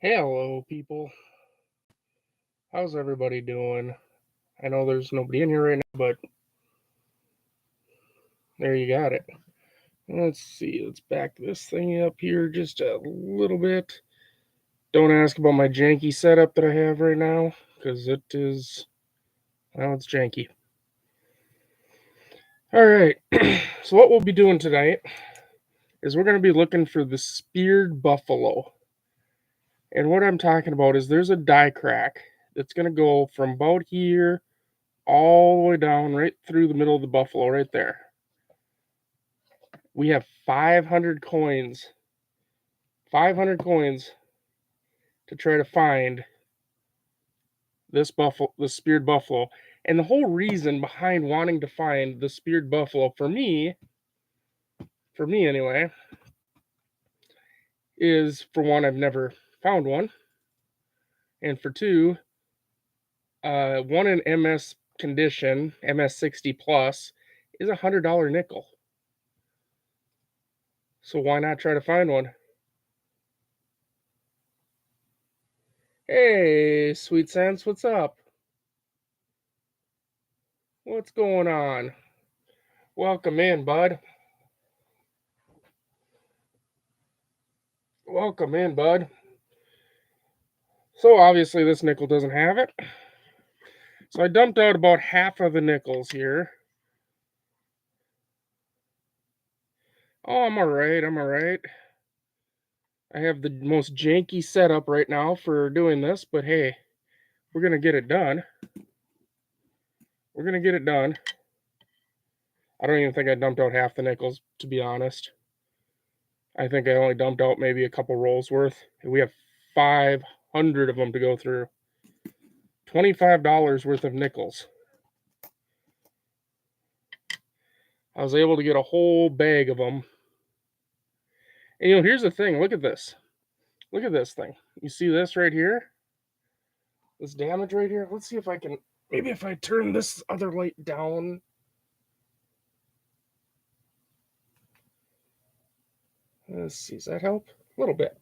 Hello, people. How's everybody doing? I know there's nobody in here right now, but there you got it. Let's see. Let's back this thing up here just a little bit. Don't ask about my janky setup that I have right now, because it's janky. All right. So what we'll be doing tonight is we're going to be looking for the speared buffalo. And what I'm talking about is there's a die crack that's going to go from about here all the way down right through the middle of the buffalo right there. We have 500 coins. 500 coins to try to find this speared buffalo. And the whole reason behind wanting to find the speared buffalo for me anyway, is for one, I've never found one. And for two, one in MS condition, MS 60 plus, is a $100 nickel. So why not try to find one? Hey, Sweet Sense, what's up? What's going on? Welcome in, bud. Welcome in, bud. So obviously this nickel doesn't have it. So I dumped out about half of the nickels here. Oh, I'm alright, I'm alright. I have the most janky setup right now for doing this, but hey, we're gonna get it done. We're gonna get it done. I don't even think I dumped out half the nickels, to be honest. I think I only dumped out maybe a couple rolls worth. We have 500 of them to go through. $25 worth of nickels. I was able to get a whole bag of them. And here's the thing. Look at this. Look at this thing. You see this right here? This damage right here? Let's see if I can, maybe if I turn this other light down. Let's see, does that help? A little bit.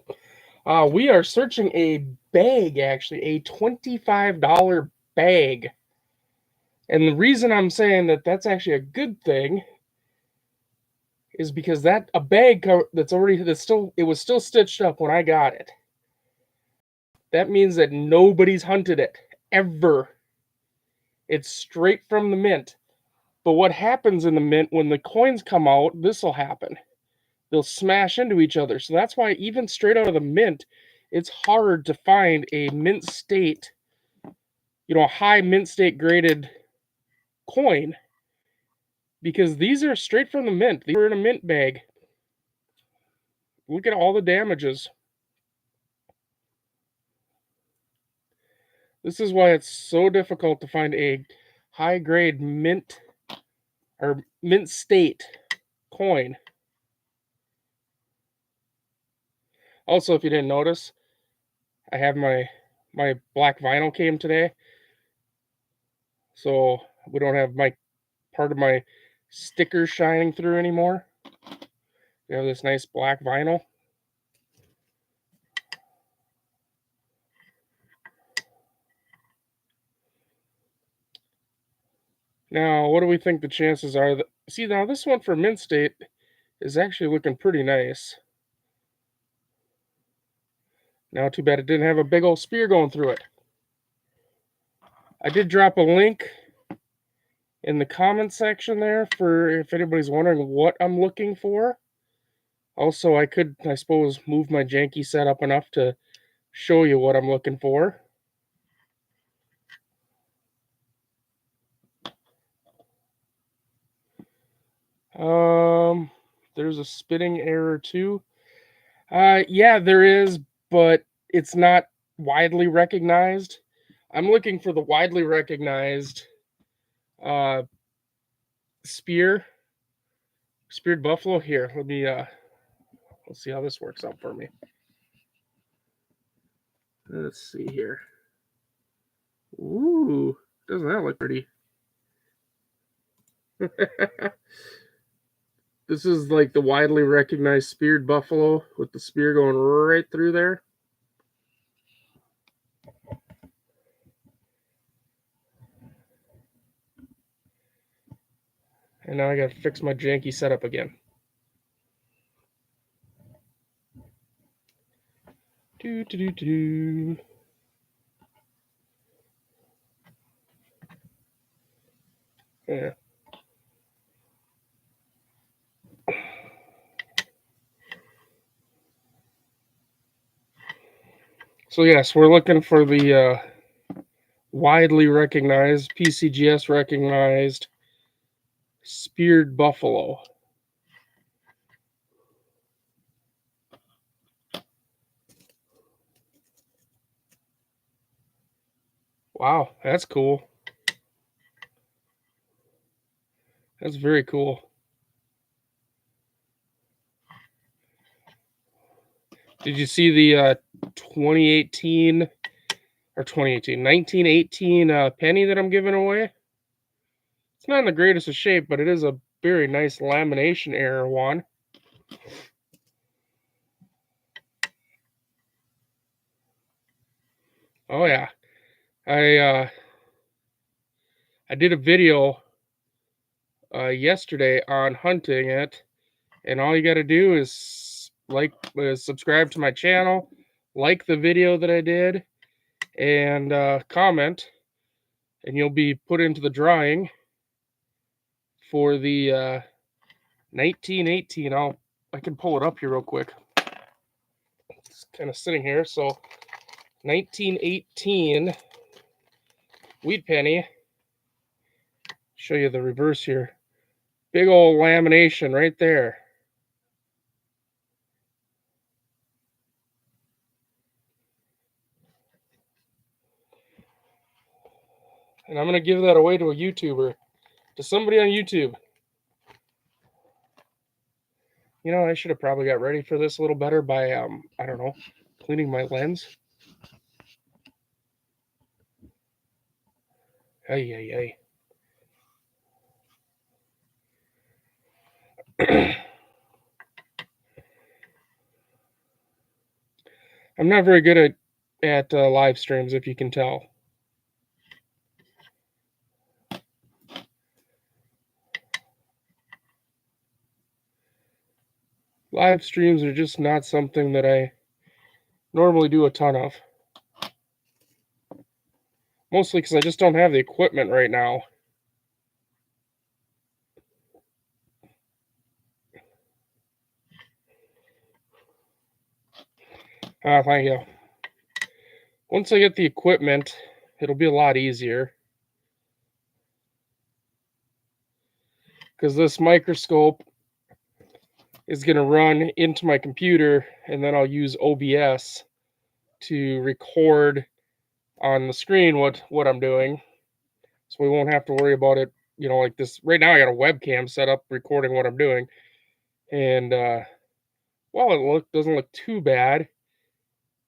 We are searching a bag, actually, a $25 bag. And the reason I'm saying that that's actually a good thing is because a bag it was still stitched up when I got it. That means that nobody's hunted it ever. It's straight from the mint. But what happens in the mint when the coins come out, this will happen. They'll smash into each other. So that's why even straight out of the mint, it's hard to find a mint state, high mint state graded coin, because these are straight from the mint. These are in a mint bag. Look at all the damages. This is why it's so difficult to find a high grade mint or mint state coin. Also, if you didn't notice, I have my black vinyl came today, so we don't have part of my stickers shining through anymore. We have this nice black vinyl. Now, what do we think the chances are? See, now this one for mint state is actually looking pretty nice. Now, too bad it didn't have a big old spear going through it. I did drop a link in the comment section there for if anybody's wondering what I'm looking for. Also, I could, I suppose, move my janky setup enough to show you what I'm looking for. There's a spinning error too. Yeah, there is, but it's not widely recognized. I'm looking for the widely recognized speared buffalo. Here, let me let's see how this works out for me. Let's see here. Ooh, doesn't that look pretty? This is like the widely recognized speared buffalo with the spear going right through there. And now I gotta fix my janky setup again. Do do do do. Yeah. So yes, we're looking for the widely recognized, PCGS recognized speared buffalo. Wow, that's cool. That's very cool. Did you see the 2018 or 2018, 1918 penny that I'm giving away? It's not in the greatest of shape, but it is a very nice lamination error one. Oh yeah, I did a video yesterday on hunting it, and all you got to do is subscribe to my channel, like the video that I did, and comment, and you'll be put into the drawing for the 1918. I can pull it up here real quick. It's kind of sitting here. So 1918 wheat penny. Show you the reverse here. Big old lamination right there. And I'm going to give that away to a YouTuber, to somebody on YouTube. You know, I should have probably got ready for this a little better by, I don't know, cleaning my lens. Ay, ay, ay. I'm not very good at live streams, if you can tell. Live streams are just not something that I normally do a ton of. Mostly because I just don't have the equipment right now. Thank you. Once I get the equipment, it'll be a lot easier. Because this microscope is going to run into my computer, and then I'll use OBS to record on the screen what I'm doing. So we won't have to worry about it, you know, like this. Right now I got a webcam set up recording what I'm doing. And while it doesn't look too bad,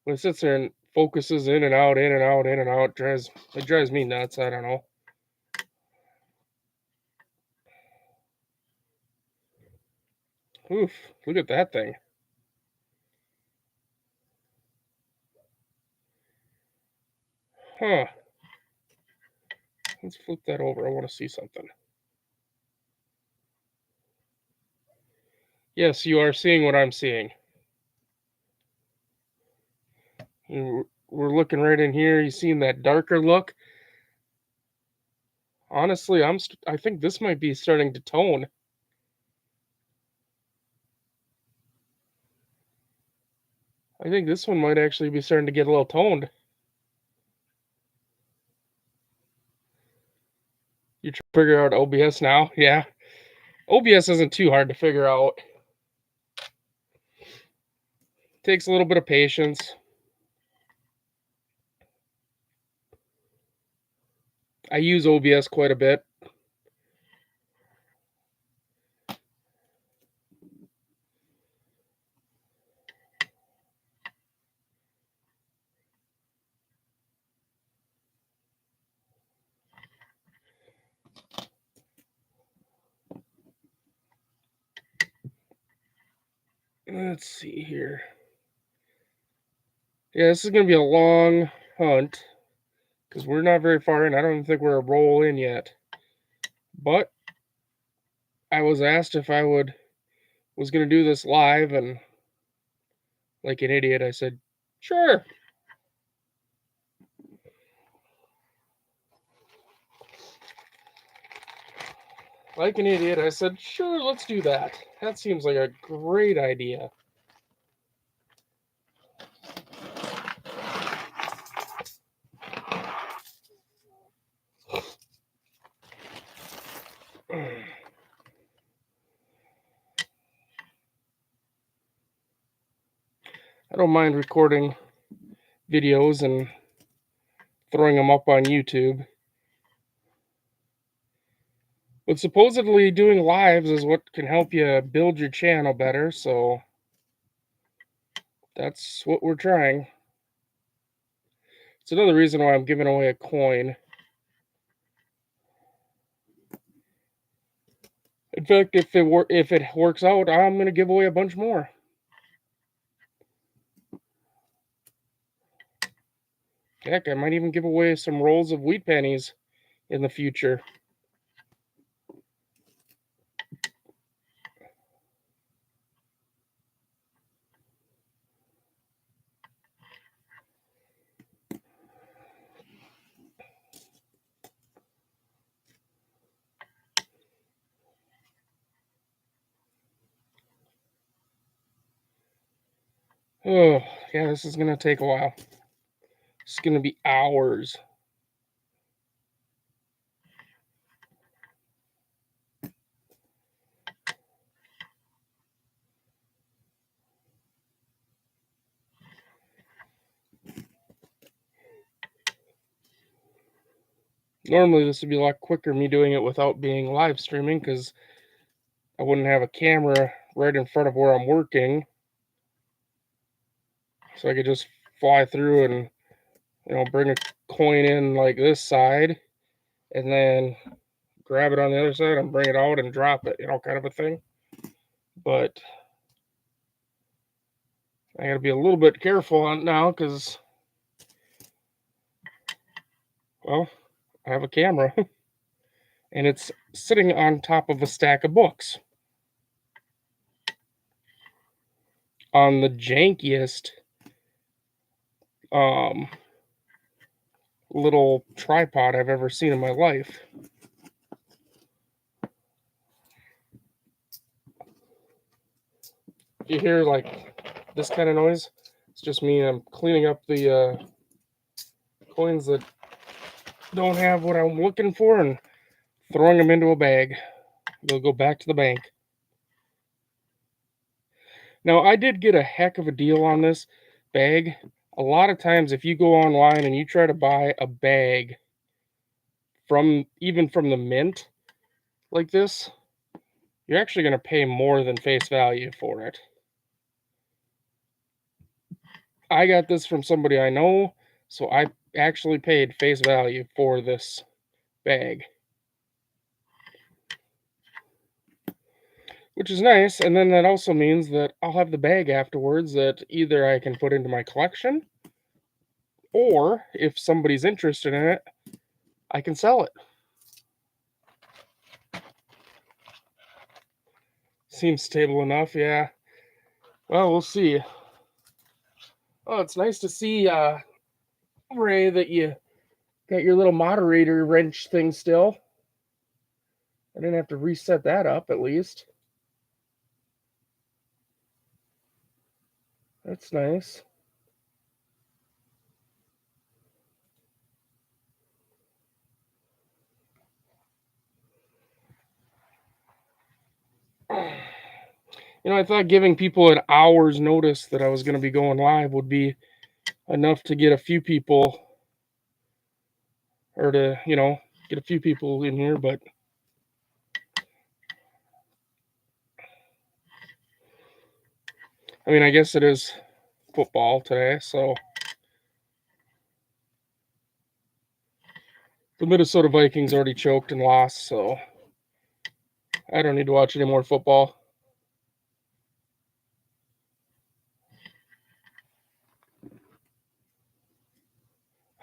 when it sits there and focuses in and out, in and out, in and out, it drives me nuts. I don't know. Oof, look at that thing. Huh. Let's flip that over. I want to see something. Yes, you are seeing what I'm seeing. We're looking right in here. You seeing that darker look? Honestly, I think this might be starting to tone. I think this one might actually be starting to get a little toned. You trying to figure out OBS now? Yeah. OBS isn't too hard to figure out. Takes a little bit of patience. I use OBS quite a bit. Let's see here. Yeah, this is going to be a long hunt because we're not very far in. I don't even think we're a roll in yet. But I was asked if I was going to do this live, and like an idiot, I said, sure. Like an idiot, I said, sure, let's do that. That seems like a great idea. I don't mind recording videos and throwing them up on YouTube. But supposedly doing lives is what can help you build your channel better, so that's what we're trying. It's another reason why I'm giving away a coin. In fact, if it works out, I'm going to give away a bunch more. Heck, I might even give away some rolls of wheat pennies in the future. Oh, yeah, this is going to take a while. It's going to be hours. Normally, this would be a lot quicker, me doing it without being live streaming, because I wouldn't have a camera right in front of where I'm working. So I could just fly through and, bring a coin in like this side, and then grab it on the other side and bring it out and drop it, kind of a thing. But I got to be a little bit careful on now because, well, I have a camera and it's sitting on top of a stack of books on the jankiest little tripod I've ever seen in my life. You hear like this kind of noise? It's just me. I'm cleaning up the coins that don't have what I'm looking for and throwing them into a bag. They'll go back to the bank. Now, I did get a heck of a deal on this bag. A lot of times, if you go online and you try to buy a bag even from the mint like this, you're actually going to pay more than face value for it. I got this from somebody I know, so I actually paid face value for this bag, which is nice. And then that also means that I'll have the bag afterwards that either I can put into my collection, or if somebody's interested in it, I can sell it. Seems stable enough, yeah. Well, we'll see. Oh, it's nice to see, Ray, that you got your little moderator wrench thing still. I didn't have to reset that up, at least. That's nice. I thought giving people an hour's notice that I was going to be going live would be enough to get a few people, or to, get a few people in here, but I mean, I guess it is football today, so the Minnesota Vikings already choked and lost, so I don't need to watch any more football.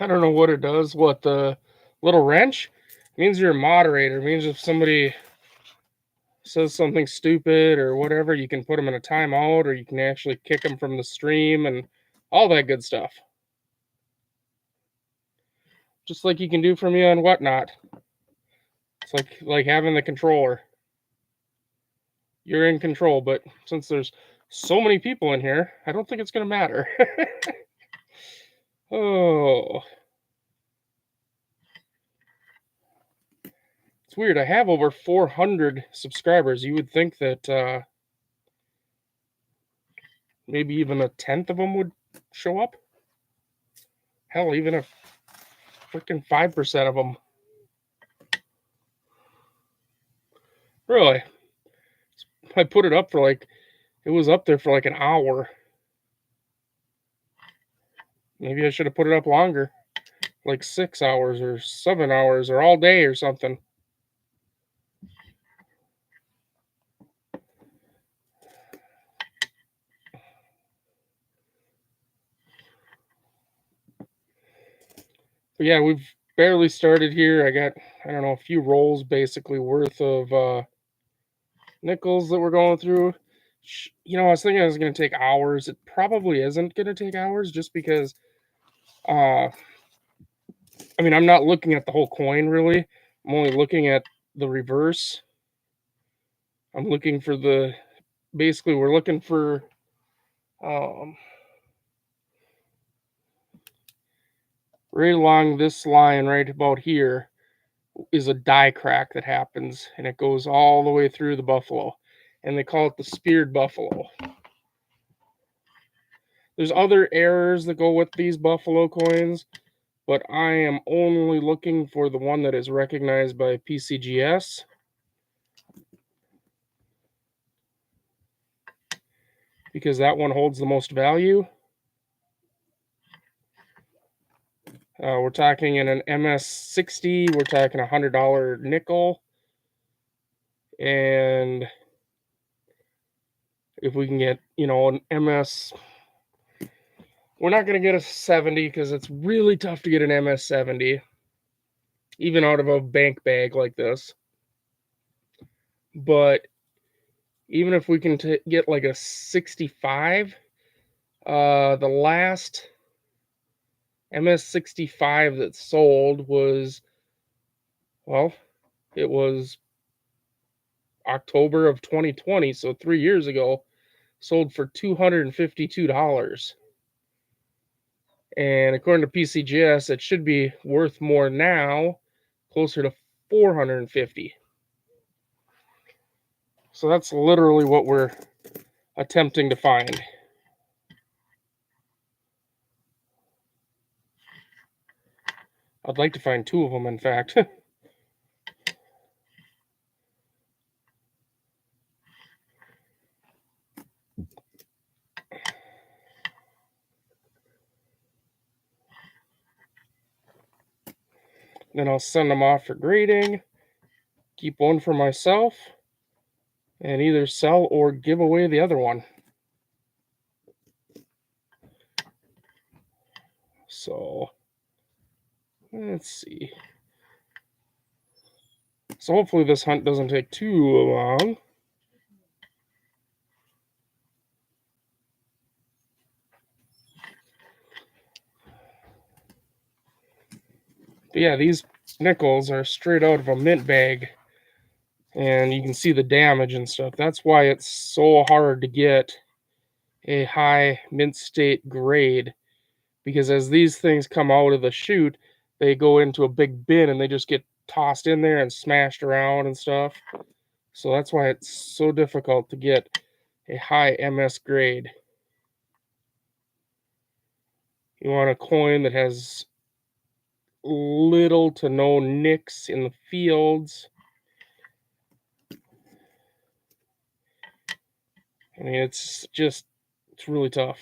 I don't know what it does. What, the little wrench? It means you're a moderator. It means if somebody says something stupid or whatever, you can put them in a timeout, or you can actually kick them from the stream and all that good stuff. Just like you can do for me on Whatnot. It's like having the controller. You're in control, but since there's so many people in here, I don't think it's going to matter. Oh. It's weird. I have over 400 subscribers. You would think that maybe even a tenth of them would show up. Hell, even a freaking 5% of them. Really? I put it up for it was up there for like an hour. Maybe I should have put it up longer, like 6 hours or 7 hours or all day or something. But yeah, we've barely started here. I got, I don't know, a few rolls basically worth of nickels that we're going through. I was thinking it was going to take hours. It probably isn't going to take hours, just because I'm not looking at the whole coin really. I'm only looking at the reverse. I'm looking for basically we're looking for right along this line right about here is a die crack that happens, and it goes all the way through the buffalo, and they call it the speared buffalo. There's other errors that go with these buffalo coins, but I am only looking for the one that is recognized by PCGS. Because that one holds the most value. We're talking in an MS60, we're talking $100 nickel. And if we can get, an MS, we're not going to get a 70 because it's really tough to get an MS70, even out of a bank bag like this. But even if we can get like a 65, the last MS65 that sold was, well, it was October of 2020, so 3 years ago, sold for $252. And according to PCGS, it should be worth more now, closer to $450. So that's literally what we're attempting to find. I'd like to find 2 of them, in fact. Then I'll send them off for grading, keep one for myself, and either sell or give away the other one. So, let's see. So hopefully this hunt doesn't take too long. But yeah, these nickels are straight out of a mint bag, and you can see the damage and stuff. That's why it's so hard to get a high mint state grade, because as these things come out of the chute, they go into a big bin and they just get tossed in there and smashed around and stuff. So that's why it's so difficult to get a high MS grade. You want a coin that has little to no nicks in the fields. I mean, it's really tough.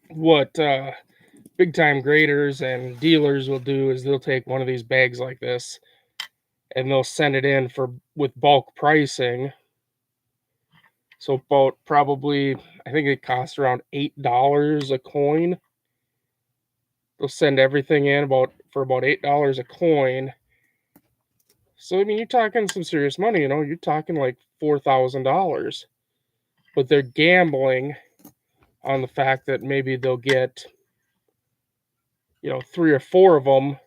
What big time graders and dealers will do is they'll take one of these bags like this and they'll send it in with bulk pricing. So about probably, I think it costs around $8 a coin. They'll send everything in about for about $8 a coin. So I mean, you're talking some serious money. You're talking like $4,000. But they're gambling on the fact that maybe they'll get 3 or 4 of them,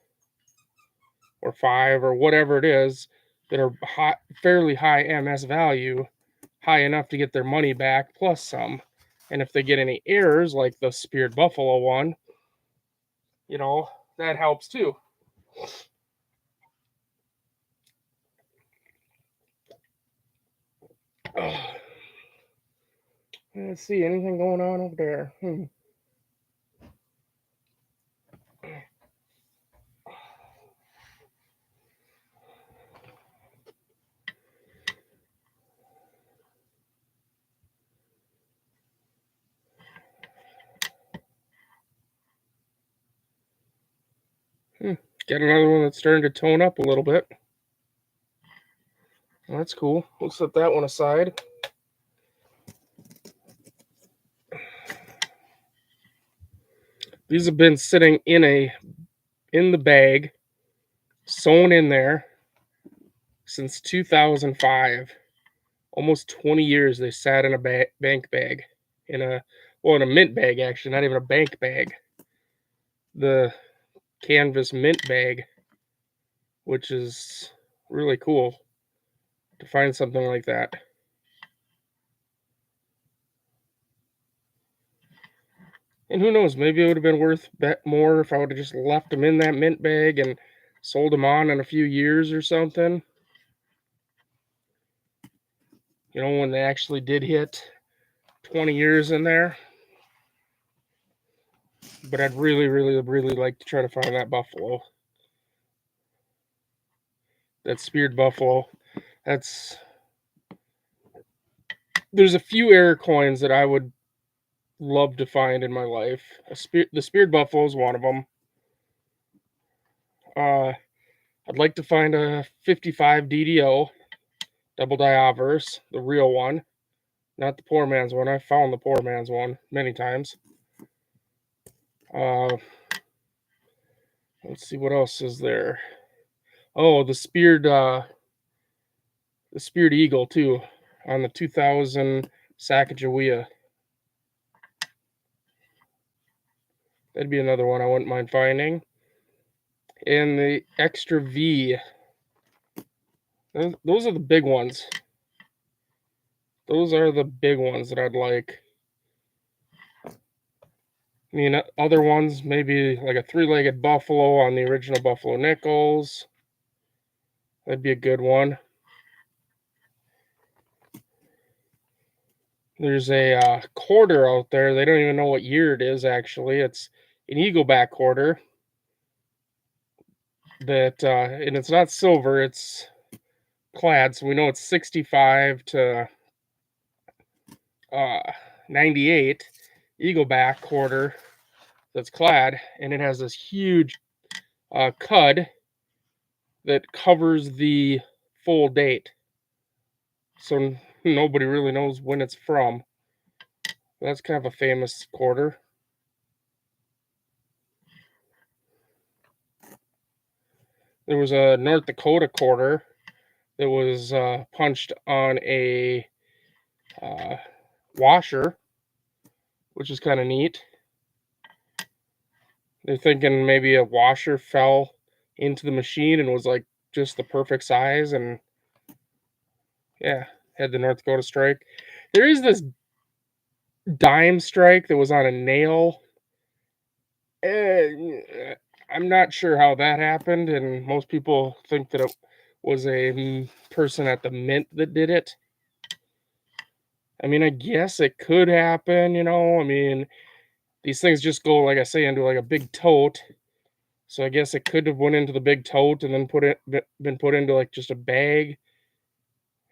or 5, or whatever it is, that are fairly high MS value, high enough to get their money back plus some. And if they get any errors, like the speared buffalo one, that helps too. Let's see, anything going on over there? Got another one that's starting to tone up a little bit. Well, that's cool. We'll set that one aside. These have been sitting in the bag, sewn in there, since 2005. Almost 20 years they sat in a bank bag, in a mint bag, actually, not even a bank bag. The canvas mint bag, which is really cool to find something like that. And who knows, maybe it would have been worth more if I would have just left them in that mint bag and sold them on in a few years or something. When they actually did hit 20 years in there. But I'd really, really, really like to try to find that buffalo. That speared buffalo. There's a few error coins that I would love to find in my life. The speared buffalo is one of them. I'd like to find a 55 DDO, double die obverse, the real one, not the poor man's one. I found the poor man's one many times. Let's see, what else is there. Oh, the speared eagle too, on the 2000 Sacagawea. That'd be another one I wouldn't mind finding. And the extra V. Those are the big ones. Those are the big ones that I'd like. I mean, other ones, maybe like a 3-legged buffalo on the original Buffalo Nickels. That'd be a good one. There's a quarter out there. They don't even know what year it is, actually. It's an eagleback quarter. And it's not silver, it's clad. So we know it's 65 to 98 eagleback quarter that's clad. And it has this huge cud that covers the full date. So nobody really knows when it's from. That's kind of a famous quarter. There was a North Dakota quarter that was punched on a washer, which is kind of neat. They're thinking maybe a washer fell into the machine and was like just the perfect size, and yeah, had the North Dakota strike. There is this dime strike that was on a nail. I'm not sure how that happened, and most people think that it was a person at the mint that did it. I mean, I guess it could happen, I mean, these things just go, like I say, into like a big tote. So I guess it could have went into the big tote and then been put into like just a bag,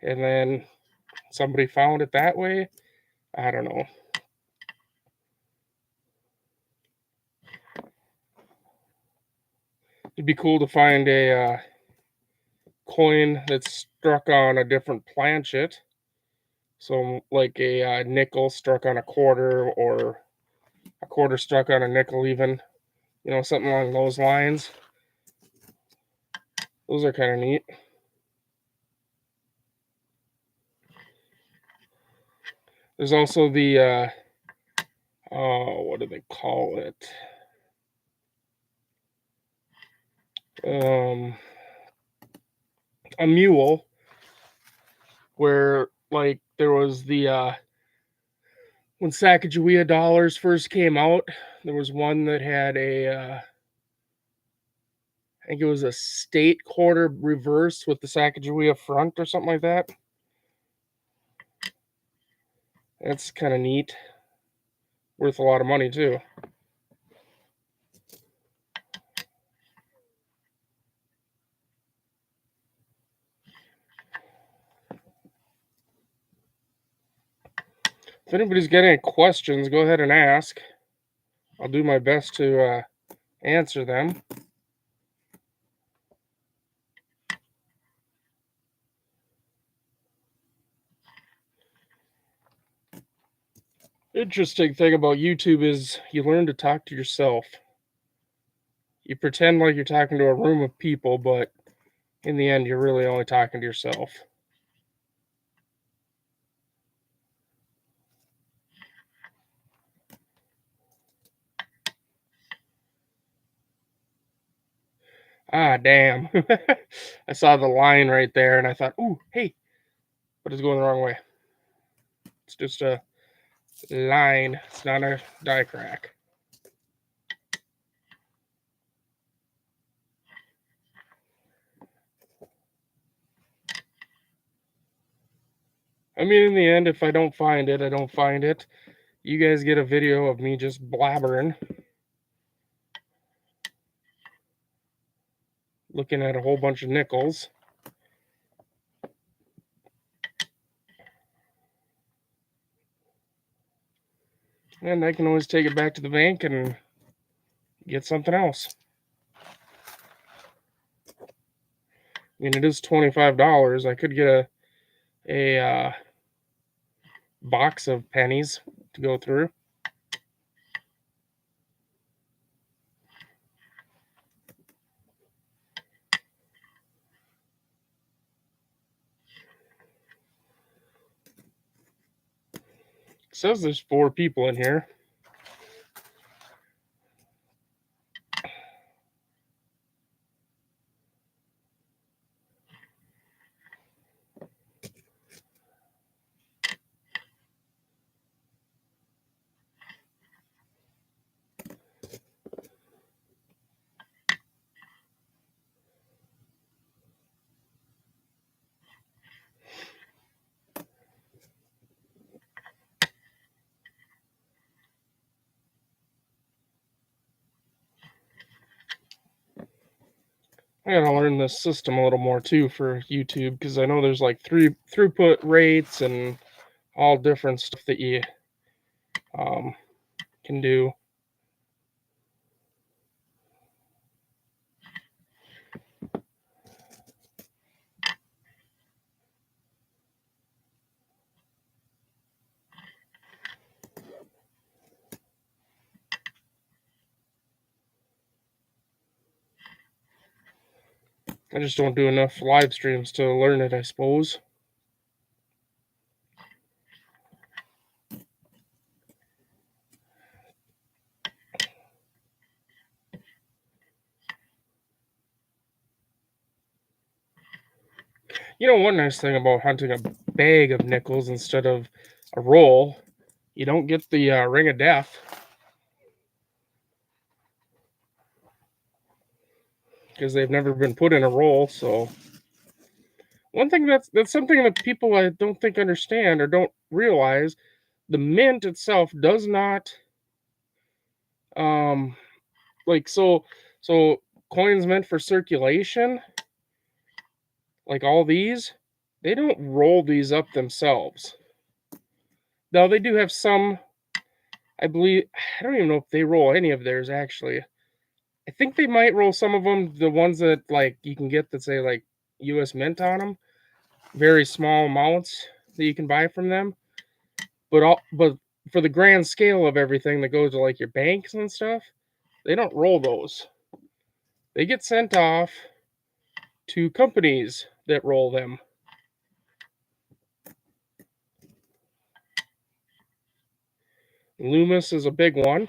and then somebody found it that way. I don't know. It'd be cool to find a coin that's struck on a different planchet. So like a nickel struck on a quarter, or a quarter struck on a nickel, even, something along those lines. Those are kind of neat. There's also the oh, what do they call it? A mule, where like there was the when Sacagawea dollars first came out, there was one that had I think it was a state quarter reverse with the Sacagawea front or something like that. That's kind of neat. Worth a lot of money too. If anybody's got any questions, go ahead and ask. I'll do my best to answer them. Interesting thing about YouTube is you learn to talk to yourself. You pretend like you're talking to a room of people, but in the end, you're really only talking to yourself. Ah, damn. I saw the line right there and I thought, ooh, hey, but it's going the wrong way. It's just a line, it's not a die crack. I mean, in the end, if I don't find it, I don't find it. You guys get a video of me just blabbering, looking at a whole bunch of nickels. And I can always take it back to the bank and get something else. I mean, it is $25. I could get a box of pennies to go through. It says there's 4 people in here. I gotta learn this system a little more too for YouTube, because I know there's like 3 throughput rates and all different stuff that you can do. I just don't do enough live streams to learn it, I suppose. You know, one nice thing about hunting a bag of nickels instead of a roll, you don't get the ring of death, because they've never been put in a roll. So one thing that's something that people I don't think understand or don't realize, the mint itself does not um like so coins meant for circulation, like all these, they don't roll these up themselves. Now they do have some, I believe, I don't even know if they roll any of theirs actually. I think they might roll some of them, the ones that like you can get that say like US Mint on them, very small amounts that you can buy from them. But for the grand scale of everything that goes to like your banks and stuff, they don't roll those. They get sent off, to companies that roll them. Loomis is a big one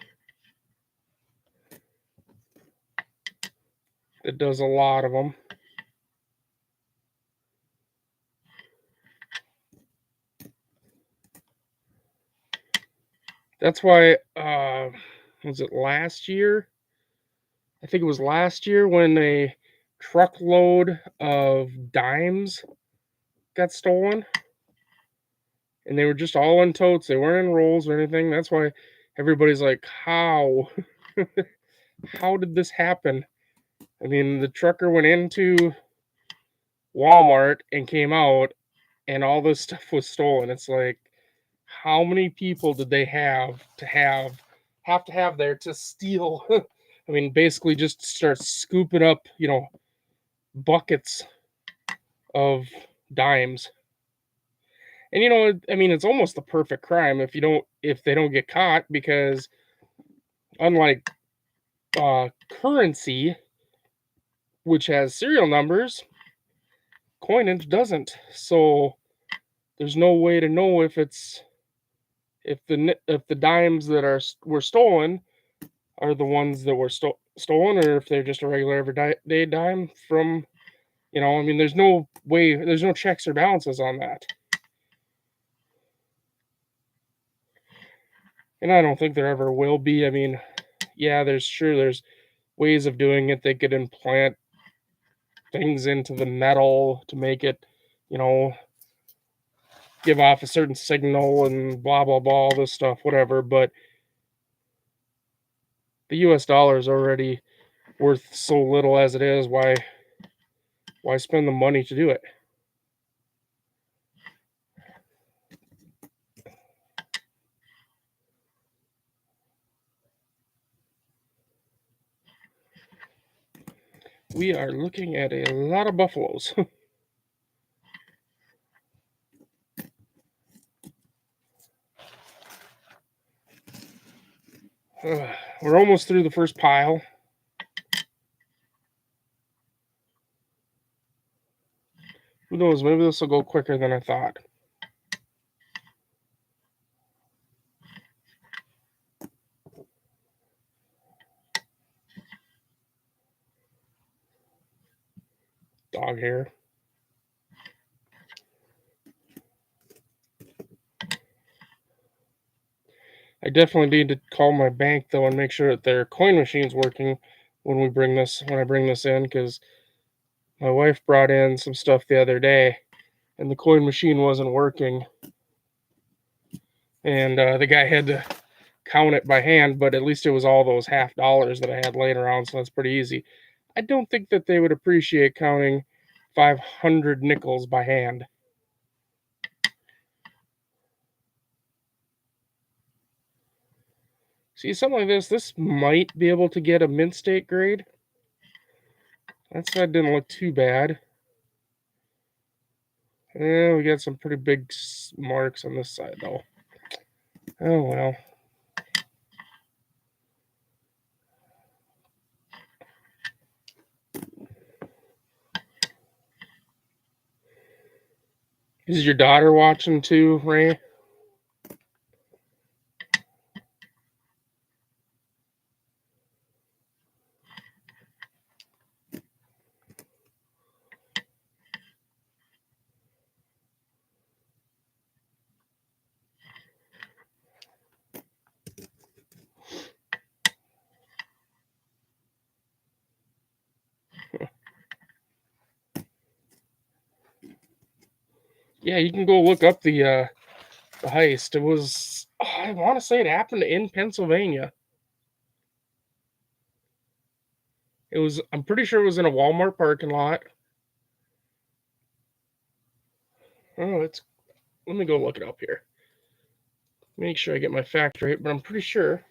that does a lot of them. That's why, was it last year? I think it was last year when a truckload of dimes got stolen, and they were just all in totes. They weren't in rolls or anything. That's why everybody's like, how? How did this happen? I mean, the trucker went into Walmart and came out, and all this stuff was stolen. It's like, how many people did they have to have there to steal? I mean, basically just start scooping up, buckets of dimes. And I mean, it's almost the perfect crime if they don't get caught, because unlike currency, which has serial numbers, coinage doesn't. So there's no way to know if the dimes that were stolen are the ones that were stolen, or if they're just a regular everyday dime from. I mean, there's no way, there's no checks or balances on that. And I don't think there ever will be. I mean, yeah, there's ways of doing it. They could implant things into the metal to make it, you know, give off a certain signal and blah blah blah, all this stuff, whatever. But the U.S. dollar is already worth so little as it is. Why spend the money to do it? We are looking at a lot of buffaloes. We're almost through the first pile. Who knows? Maybe this will go quicker than I thought. Dog hair. I definitely need to call my bank though and make sure that their coin machine's working when I bring this in, because my wife brought in some stuff the other day and the coin machine wasn't working, and the guy had to count it by hand, but at least it was all those half dollars that I had laying around, so that's pretty easy. I don't think that they would appreciate counting 500 nickels by hand. See, something like this might be able to get a mint state grade. That side didn't look too bad. We got some pretty big marks on this side, though. Oh, well. Is your daughter watching too, Ray? Yeah, you can go look up the heist. It was, I want to say it happened in Pennsylvania. I'm pretty sure it was in a Walmart parking lot. Oh, let me go look it up here. Make sure I get my fact right, but I'm pretty sure.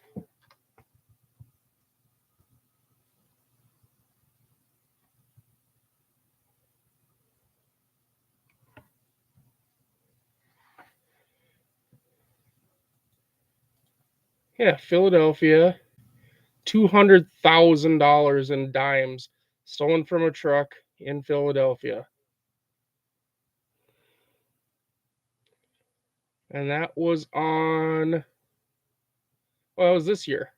Yeah, Philadelphia. $200,000 in dimes stolen from a truck. in Philadelphia. And that was on, well, it was this year,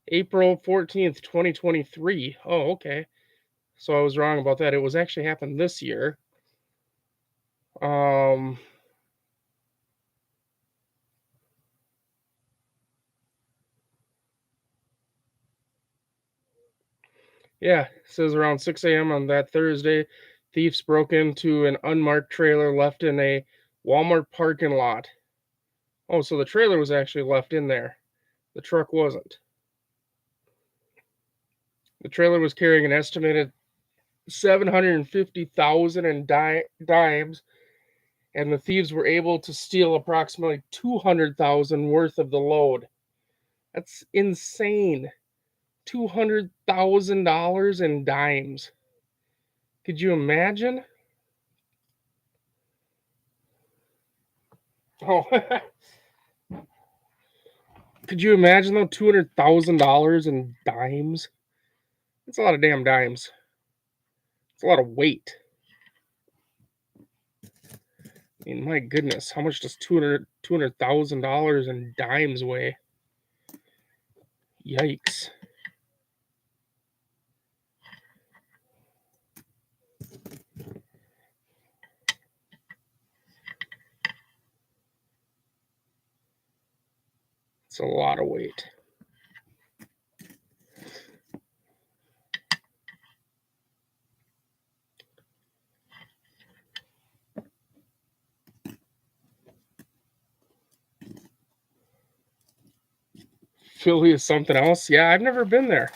April 14th, 2023. Oh, okay. So I was wrong about that. It was actually happened this year. Um, yeah, it says around 6 a.m. on that Thursday, thieves broke into an unmarked trailer left in a Walmart parking lot. Oh, so the trailer was actually left in there. The truck wasn't. The trailer was carrying an estimated 750,000 in dimes, and the thieves were able to steal approximately 200,000 worth of the load. That's insane. $200,000 in dimes. Could you imagine? Oh, could you imagine though? $200,000 in dimes. That's a lot of damn dimes. It's a lot of weight. I mean, my goodness, how much does $200,000 in dimes weigh? Yikes! It's a lot of weight. Philly is something else. Yeah, I've never been there.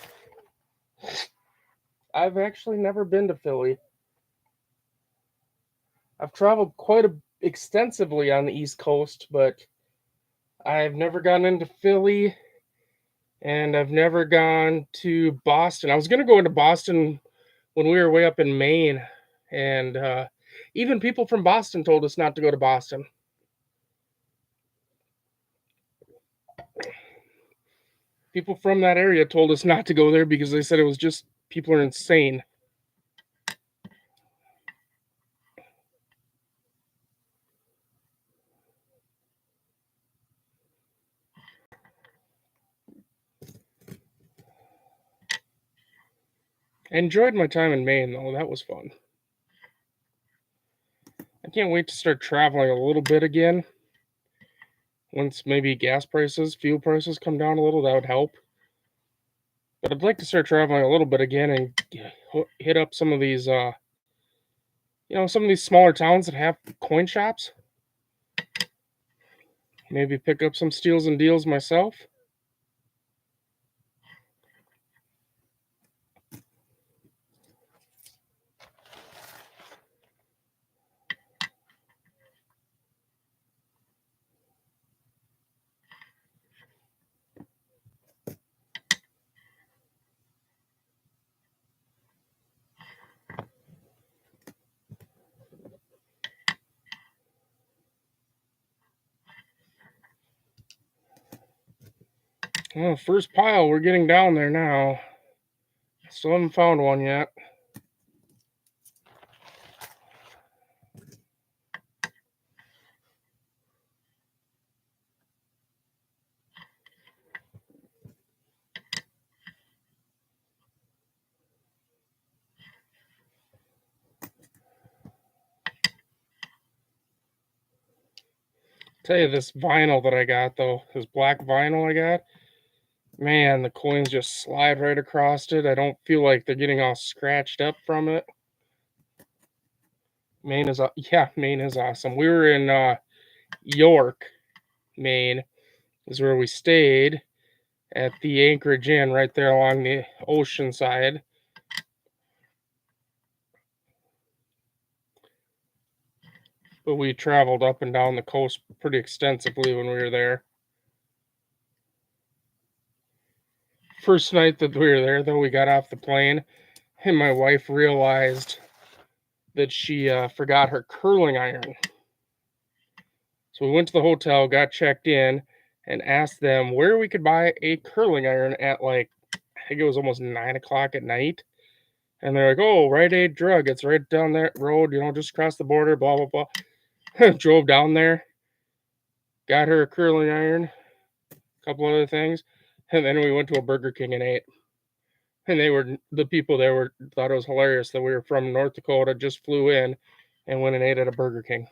I've actually never been to Philly. I've traveled quite extensively on the East Coast, but I've never gone into Philly and I've never gone to Boston. I was going to go into Boston when we were way up in Maine, and even people from Boston told us not to go to Boston. People from that area told us not to go there because they said it was just people are insane. I enjoyed my time in Maine though. That was fun. I can't wait to start traveling a little bit again. Once maybe gas prices, fuel prices come down a little, that would help. But I'd like to start traveling a little bit again and hit up some of these, some of these smaller towns that have coin shops. Maybe pick up some steals and deals myself. Well, first pile, we're getting down there now. Still haven't found one yet. Tell you, this vinyl that I got though, this black vinyl I got, man, the coins just slide right across it. I don't feel like they're getting all scratched up from it. Maine is awesome. We were in York, Maine, is where we stayed at the Anchorage Inn right there along the ocean side. But we traveled up and down the coast pretty extensively when we were there. First night that we were there, though, we got off the plane, and my wife realized that she forgot her curling iron. So we went to the hotel, got checked in, and asked them where we could buy a curling iron at, like, I think it was almost 9 o'clock at night. And they're like, "Oh, Rite Aid drug. It's right down that road. Just across the border." Blah blah blah. Drove down there, got her a curling iron, a couple other things, and then we went to a Burger King and ate. And the people there were thought it was hilarious that we were from North Dakota, just flew in, and went and ate at a Burger King.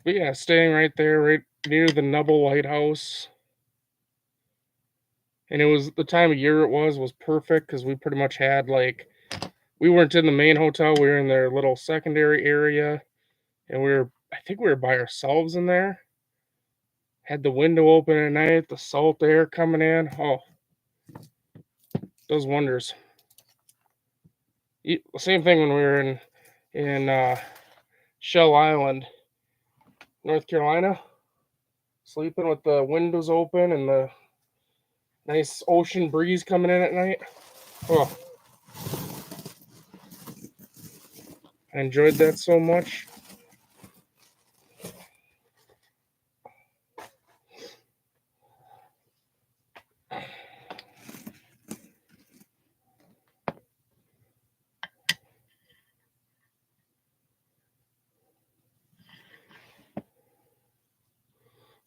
But yeah, staying right there, right near the Nubble Lighthouse. And it was the time of year it was perfect because we pretty much had we weren't in the main hotel, we were in their little secondary area, and I think we were by ourselves in there. Had the window open at night, the salt air coming in. Oh, does wonders. Same thing when we were in Shell Island, North Carolina, sleeping with the windows open and the nice ocean breeze coming in at night. Oh, I enjoyed that so much.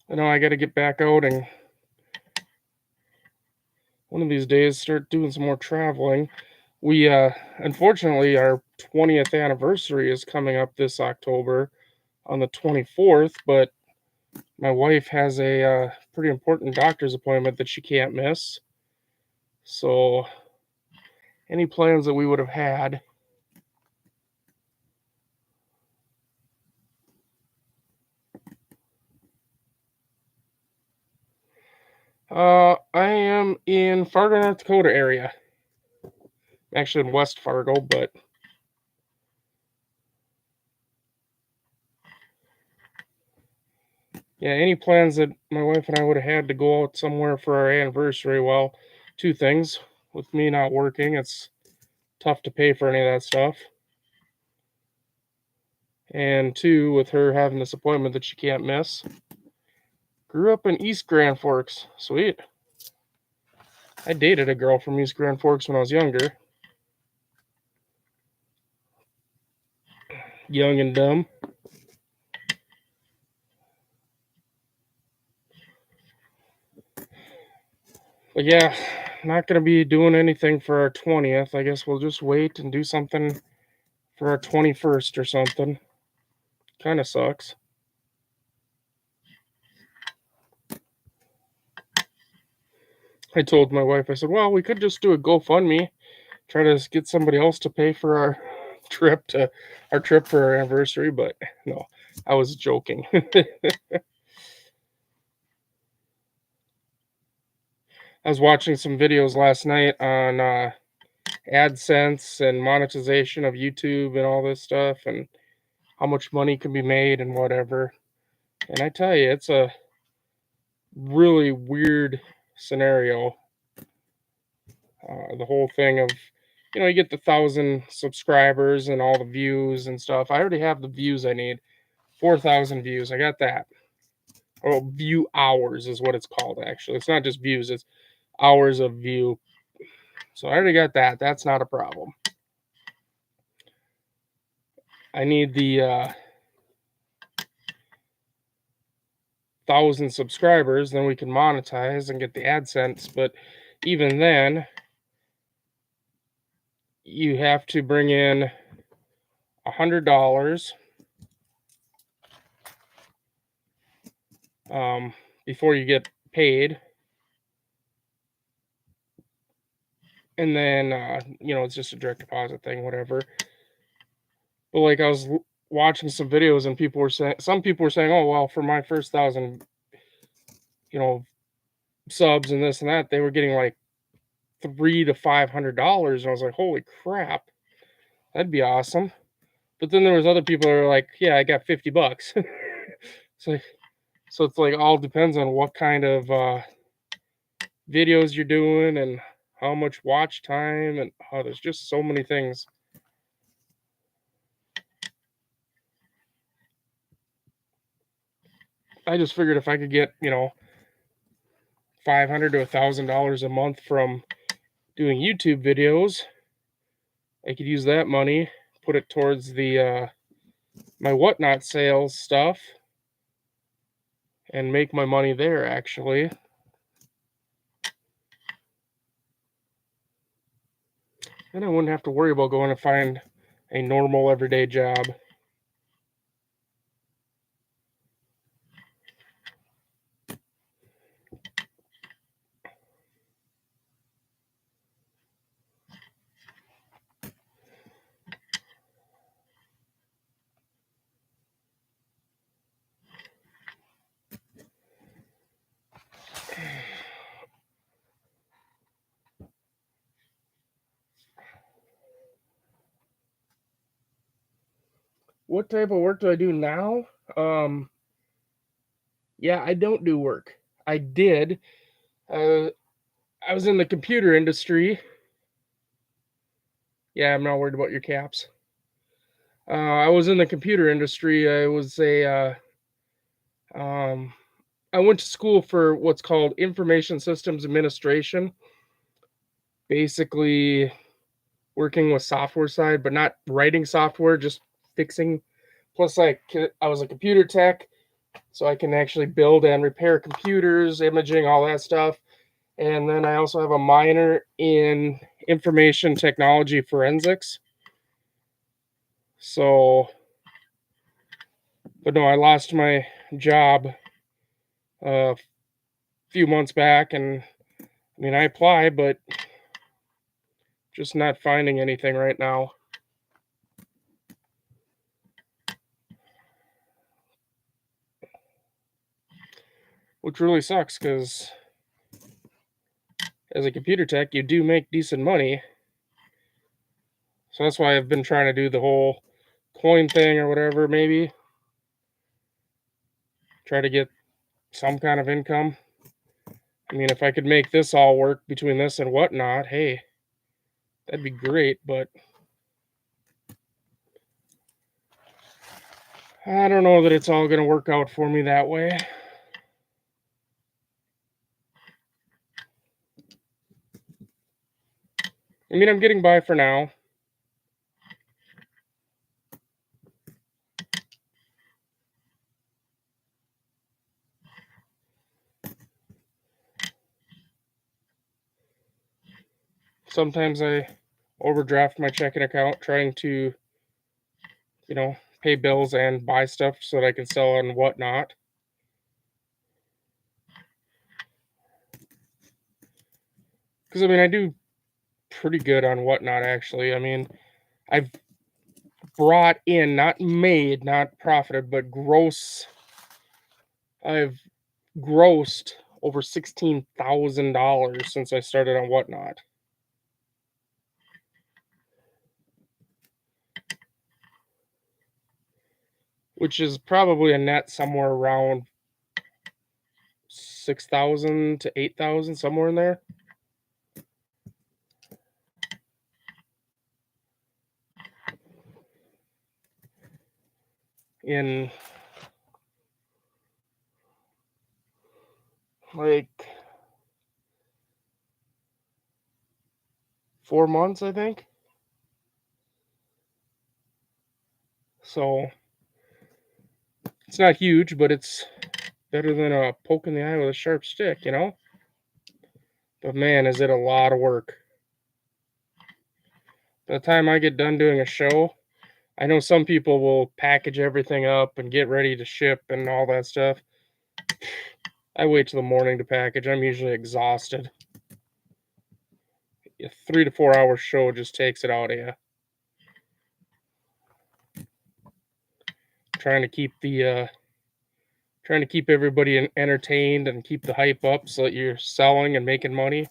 I know I got to get back out and one of these days start doing some more traveling. We unfortunately our 20th anniversary is coming up this October on the 24th, but my wife has a pretty important doctor's appointment that she can't miss. So any plans that we would have had, I am in Fargo, North Dakota area. I'm actually in West Fargo, but yeah, any plans that my wife and I would have had to go out somewhere for our anniversary? Well, two things. With me not working, it's tough to pay for any of that stuff. And two, with her having this appointment that she can't miss. Grew up in East Grand Forks. Sweet. I dated a girl from East Grand Forks when I was younger. Young and dumb. But yeah, not going to be doing anything for our 20th. I guess we'll just wait and do something for our 21st or something. Kind of sucks. I told my wife, I said, well, we could just do a GoFundMe, try to get somebody else to pay for our trip for our anniversary, but no, I was joking. I was watching some videos last night on AdSense and monetization of YouTube and all this stuff and how much money can be made and whatever. And I tell you, it's a really weird scenario. The whole thing of, you get the 1,000 subscribers and all the views and stuff. I already have the views I need. 4,000 views. I got that. Oh, view hours is what it's called, actually. It's not just views, it's hours of view. So I already got that. That's not a problem. I need the 1,000 subscribers, then we can monetize and get the AdSense. But even then, you have to bring in $100 before you get paid. And then, it's just a direct deposit thing, whatever. But like I was watching some videos and some people were saying, oh, well, for my first 1,000, subs and this and that, they were getting like $300 to $500. And I was like, holy crap, that'd be awesome. But then there was other people that were like, yeah, I got $50. So it's like all depends on what kind of videos you're doing and how much watch time and there's just so many things I just figured if I could get, $500 to $1,000 a month from doing YouTube videos, I could use that money, put it towards the my whatnot sales stuff, and make my money there actually. Then I wouldn't have to worry about going to find a normal everyday job. What type of work do I do now? Yeah, I don't do work. I did. I was in the computer industry. Yeah, I'm not worried about your caps. I was in the computer industry. Um, I went to school for what's called Information Systems Administration. Basically, working with software side, but not writing software, just fixing. Plus, I was a computer tech, so I can actually build and repair computers, imaging, all that stuff. And then I also have a minor in information technology forensics. So, but no, I lost my job a few months back, and I mean, I applied, but just not finding anything right now. Which really sucks because as a computer tech, you do make decent money. So that's why I've been trying to do the whole coin thing or whatever, maybe. Try to get some kind of income. I mean, if I could make this all work between this and whatnot, hey, that'd be great, but I don't know that it's all going to work out for me that way. I mean, I'm getting by for now. Sometimes I overdraft my checking account trying to, pay bills and buy stuff so that I can sell on whatnot. Because, I mean, I do pretty good on whatnot, actually. I mean, I've brought in, not made, not profited, but I've grossed over $16,000 since I started on whatnot. Which is probably a net somewhere around 6,000 to 8,000, somewhere in there. In like 4 months, I think. So it's not huge, but it's better than a poke in the eye with a sharp stick, But man, is it a lot of work. By the time I get done doing a show, I know some people will package everything up and get ready to ship and all that stuff. I wait till the morning to package. I'm usually exhausted. A 3 to 4 hour show just takes it out of you. Trying to keep everybody entertained and keep the hype up so that you're selling and making money.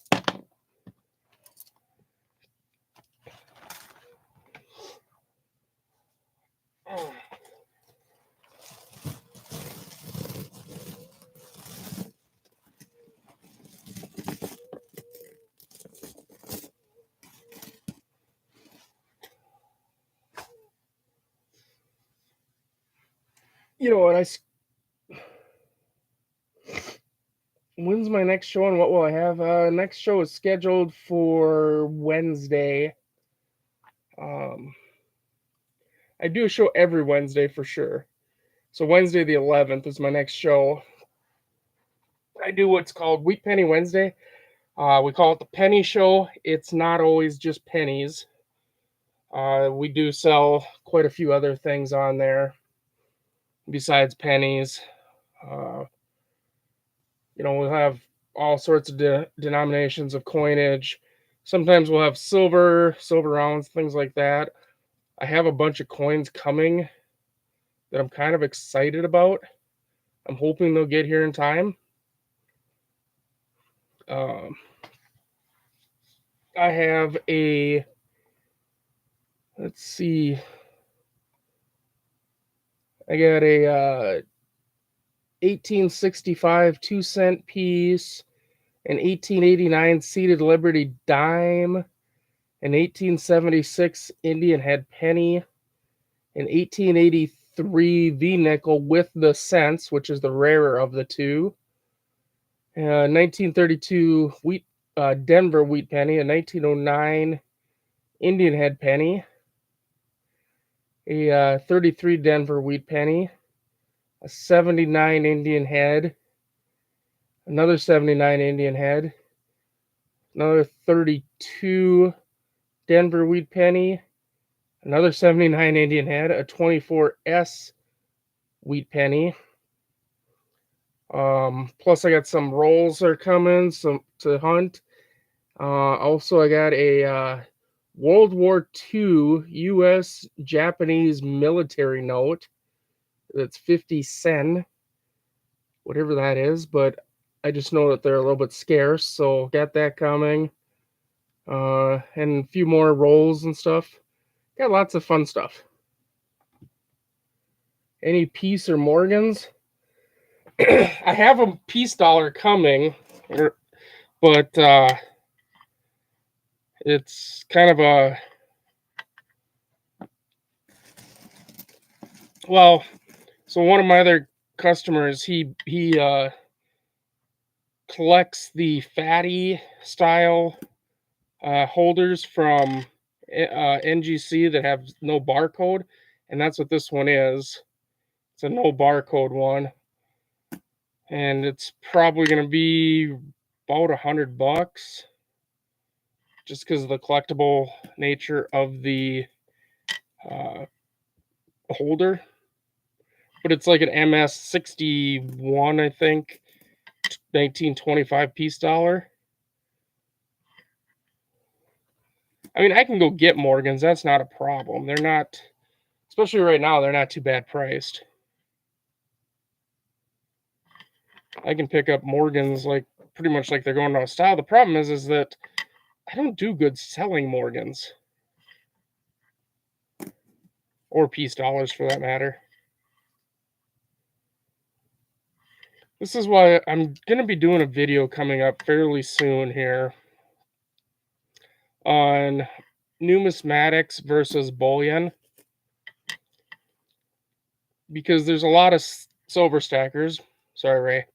You know what? When's my next show and what will I have? Next show is scheduled for Wednesday. I do a show every Wednesday for sure. So Wednesday the 11th is my next show. I do what's called Wheat Penny Wednesday. We call it the Penny Show. It's not always just pennies. We do sell quite a few other things on there besides pennies. Uh, we'll have all sorts of denominations of coinage. Sometimes we'll have silver rounds, things like that. I have a bunch of coins coming that I'm kind of excited about. I'm hoping they'll get here in time. Um, I have let's see, I got a 1865 2-cent piece, an 1889 seated Liberty dime, an 1876 Indian head penny, an 1883 V nickel with the cents, which is the rarer of the two, 1932 Denver wheat penny, a 1909 Indian head penny, a 33 Denver wheat penny, a 79 Indian head, another 79 Indian head, another 32 Denver wheat penny, another 79 Indian head, a 24S wheat penny. Plus I got some rolls that are coming, some to hunt. Also I got a World War II U.S. Japanese military note that's 50 sen, whatever that is, but I just know that they're a little bit scarce, so got that coming. And a few more rolls and stuff. Got lots of fun stuff. Any Peace or Morgans? I have a Peace dollar coming, but it's kind of a, well, so one of my other customers, he collects the fatty style holders from NGC that have no barcode, and that's what this one is. It's a no barcode one, and it's probably going to be about $100, just because of the collectible nature of the holder. But it's like an MS-61, I think, 1925 Peace dollar. I mean, I can go get Morgans. That's not a problem. They're not, especially right now, they're not too bad priced. I can pick up Morgans like pretty much like they're going out of style. The problem is that I don't do good selling Morgans or Peace dollars for that matter. This is why I'm going to be doing a video coming up fairly soon here on numismatics versus bullion, because there's a lot of silver stackers, sorry Ray,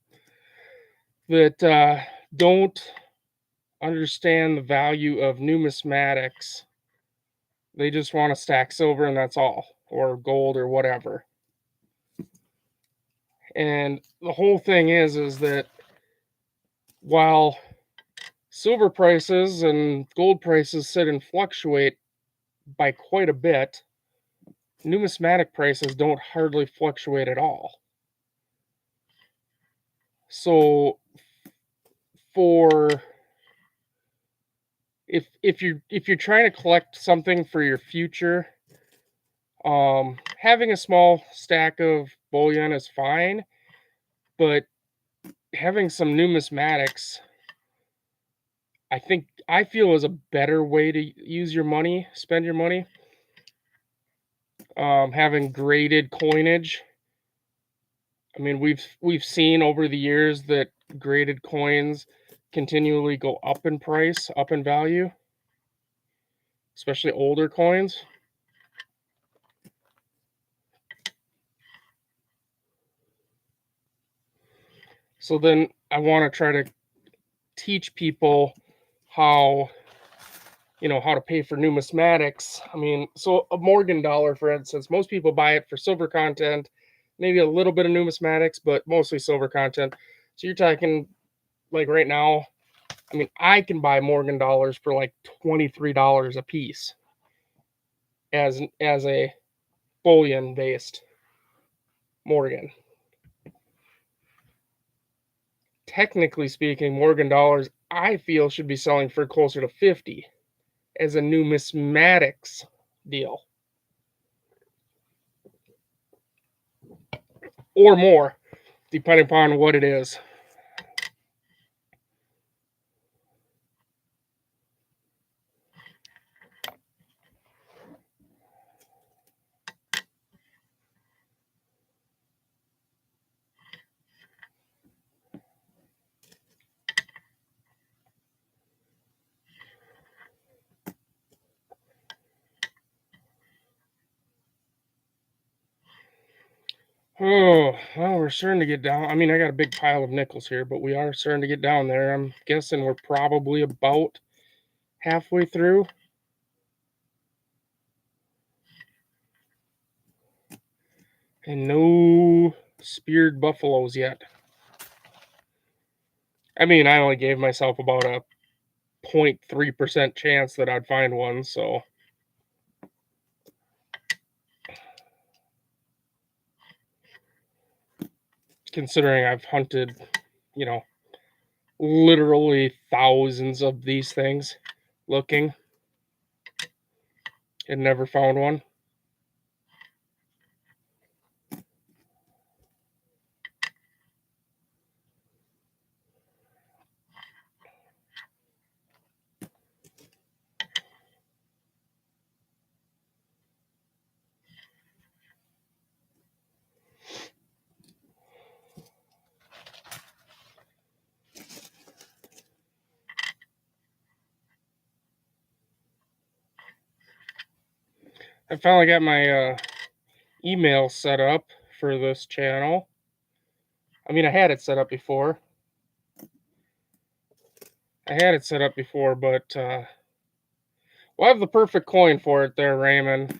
that don't understand the value of numismatics. They just want to stack silver and that's all, or gold or whatever. And the whole thing is that while silver prices and gold prices sit and fluctuate by quite a bit, numismatic prices don't hardly fluctuate at all. So for if you're trying to collect something for your future, having a small stack of bullion is fine, but having some numismatics, I feel is a better way to use your money, spend your money. Having graded coinage. I mean, we've seen over the years that graded coins continually go up in price, up in value, especially older coins. So then I want to try to teach people how, how to pay for numismatics. I mean, so a Morgan dollar, for instance, most people buy it for silver content, maybe a little bit of numismatics, but mostly silver content. So you're talking like right now, I mean, I can buy Morgan dollars for like $23 a piece as a bullion based Morgan. Technically speaking, Morgan dollars I feel should be selling for closer to 50 as a numismatics deal or more, depending upon what it is. Oh, well, we're starting to get down. I mean, I got a big pile of nickels here, but we are starting to get down there. I'm guessing we're probably about halfway through. And no speared buffaloes yet. I mean, I only gave myself about a 0.3% chance that I'd find one, so. Considering I've hunted, you know, literally thousands of these things looking and never found one. I finally got my email set up for this channel. I mean, I had it set up before. But well, I have the perfect coin for it there, Raymond.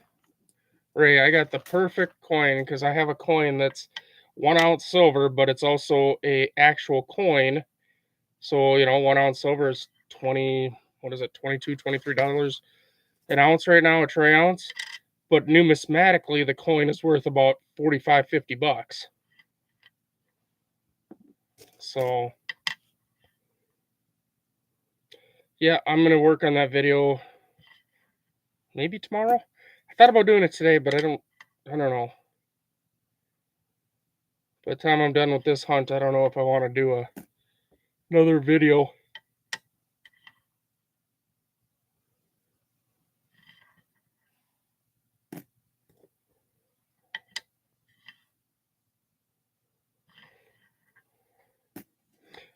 Ray, I got the perfect coin because I have a coin that's 1 ounce silver, but it's also a actual coin. So, 1 ounce silver is 20, what is it, $22, $23 an ounce right now, a troy ounce. But numismatically, the coin is worth about 45, 50 bucks. So, yeah, I'm going to work on that video maybe tomorrow. I thought about doing it today, but I don't know. By the time I'm done with this hunt, I don't know if I want to do another video.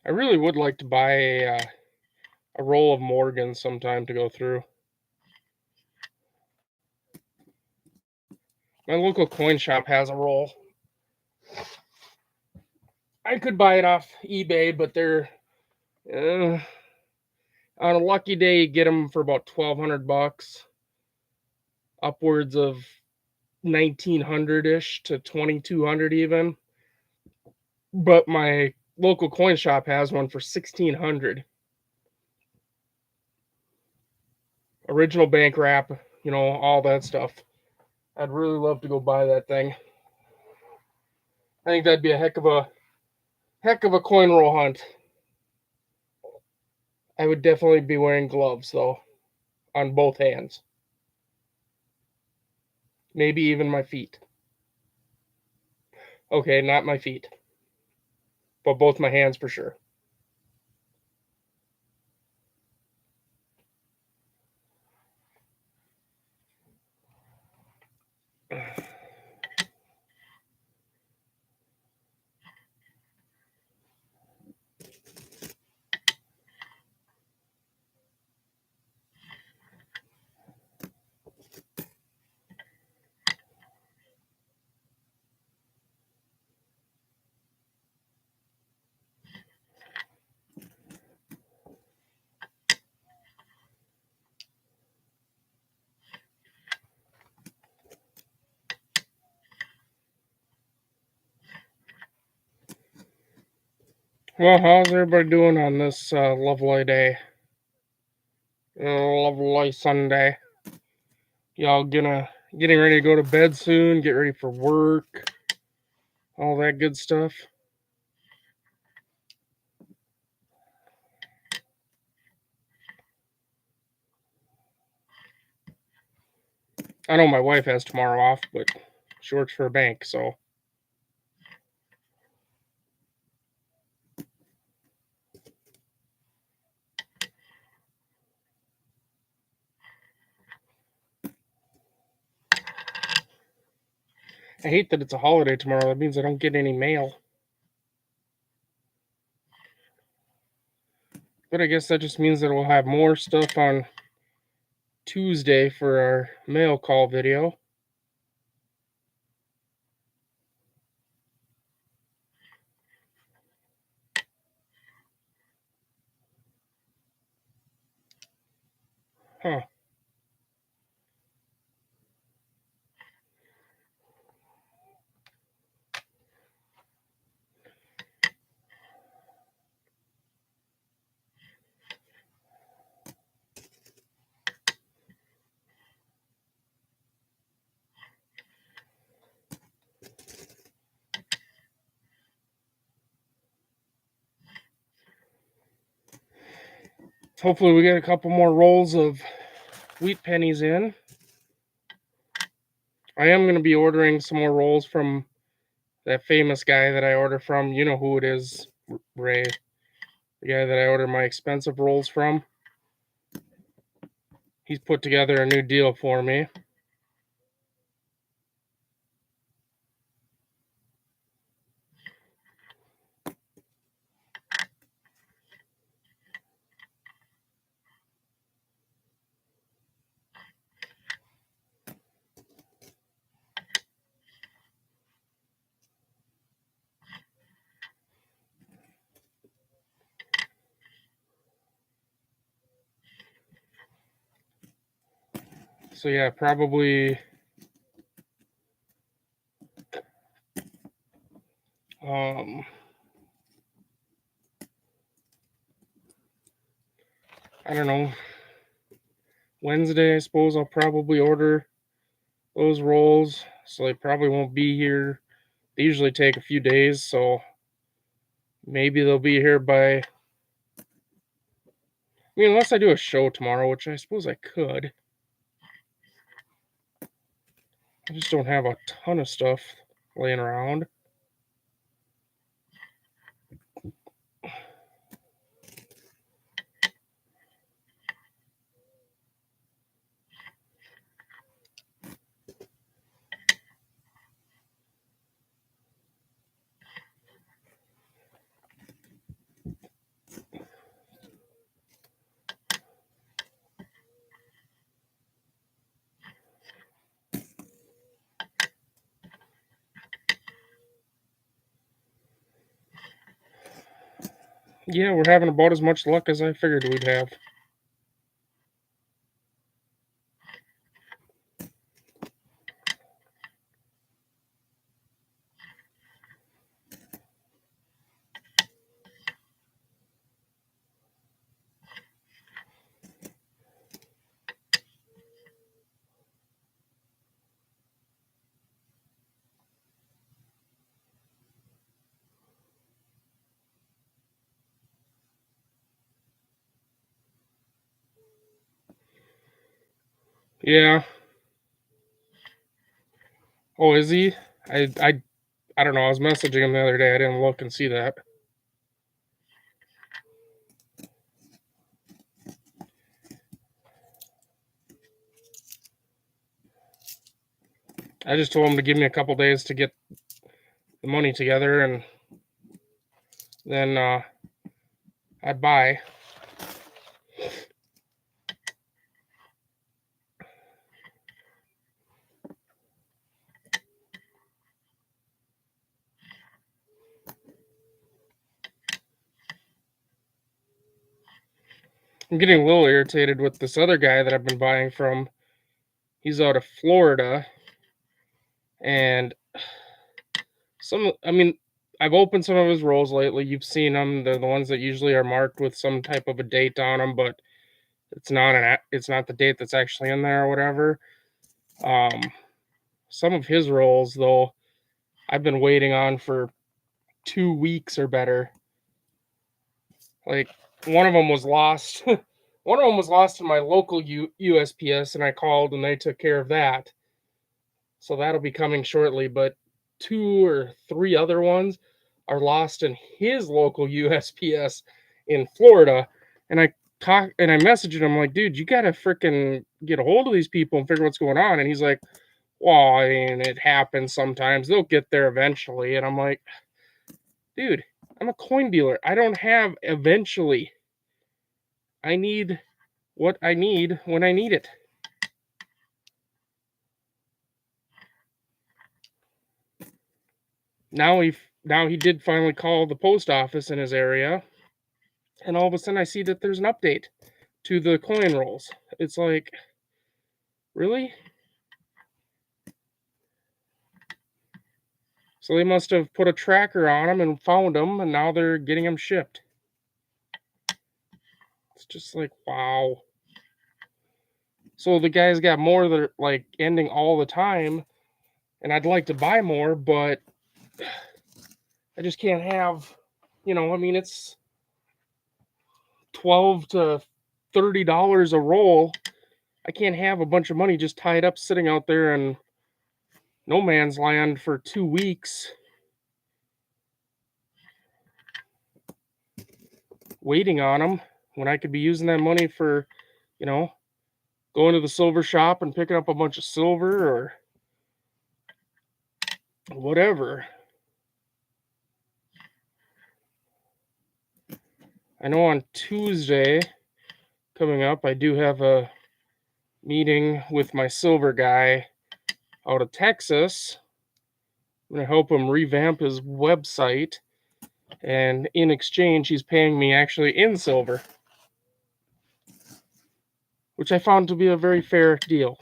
I really would like to buy a roll of Morgans sometime to go through. My local coin shop has a roll. I could buy it off eBay, but they're on a lucky day you get them for about 1,200 bucks, upwards of 1,900-ish to 2,200 even. But my local coin shop has one for 1,600. Original bank wrap, all that stuff. I'd really love to go buy that thing. I think that'd be a heck of a coin roll hunt. I would definitely be wearing gloves though, on both hands. Maybe even my feet. Okay, not my feet, but both my hands for sure. Well, how's everybody doing on this lovely day? Lovely Sunday. Y'all getting ready to go to bed soon, get ready for work, all that good stuff. I know my wife has tomorrow off, but she works for a bank, so I hate that it's a holiday tomorrow. That means I don't get any mail. But I guess that just means that we'll have more stuff on Tuesday for our mail call video. Huh. Hopefully we get a couple more rolls of wheat pennies in. I am going to be ordering some more rolls from that famous guy that I order from. You know who it is, Ray. The guy that I order my expensive rolls from. He's put together a new deal for me. So yeah, probably I don't know, Wednesday I suppose I'll probably order those rolls. So they probably won't be here. They usually take a few days, so maybe they'll be here by, I mean, unless I do a show tomorrow, which I suppose I could. I just don't have a ton of stuff laying around. Yeah, we're having about as much luck as I figured we'd have. Yeah. Oh, is he? I don't know. I was messaging him the other day. I didn't look and see that. I just told him to give me a couple days to get the money together, and then I'd buy. I'm getting a little irritated with this other guy that I've been buying from. He's out of Florida, and I mean, I've opened some of his rolls lately. You've seen them. They're the ones that usually are marked with some type of a date on them, but it's not the date that's actually in there or whatever. Some of his rolls though, I've been waiting on for 2 weeks or better. Like one of them was lost. One of them was lost in my local USPS, and I called and they took care of that. So that'll be coming shortly. But 2 or 3 other ones are lost in his local USPS in Florida. And I messaged him like, dude, you gotta freaking get a hold of these people and figure what's going on. And he's like, well, I mean, it happens sometimes. They'll get there eventually. And I'm like, dude, I'm a coin dealer. I don't have eventually. I need what I need when I need it. Now he did finally call the post office in his area, and all of a sudden I see that there's an update to the coin rolls. It's like, really? So they must have put a tracker on them and found them, and now they're getting them shipped. It's just like, wow. So the guys got more that are like ending all the time, and I'd like to buy more, but I just can't have, I mean, it's $12 to $30 a roll. I can't have a bunch of money just tied up sitting out there in no man's land for 2 weeks waiting on them when I could be using that money for, going to the silver shop and picking up a bunch of silver or whatever. I know on Tuesday coming up, I do have a meeting with my silver guy out of Texas. I'm going to help him revamp his website, and in exchange, he's paying me actually in silver, which I found to be a very fair deal.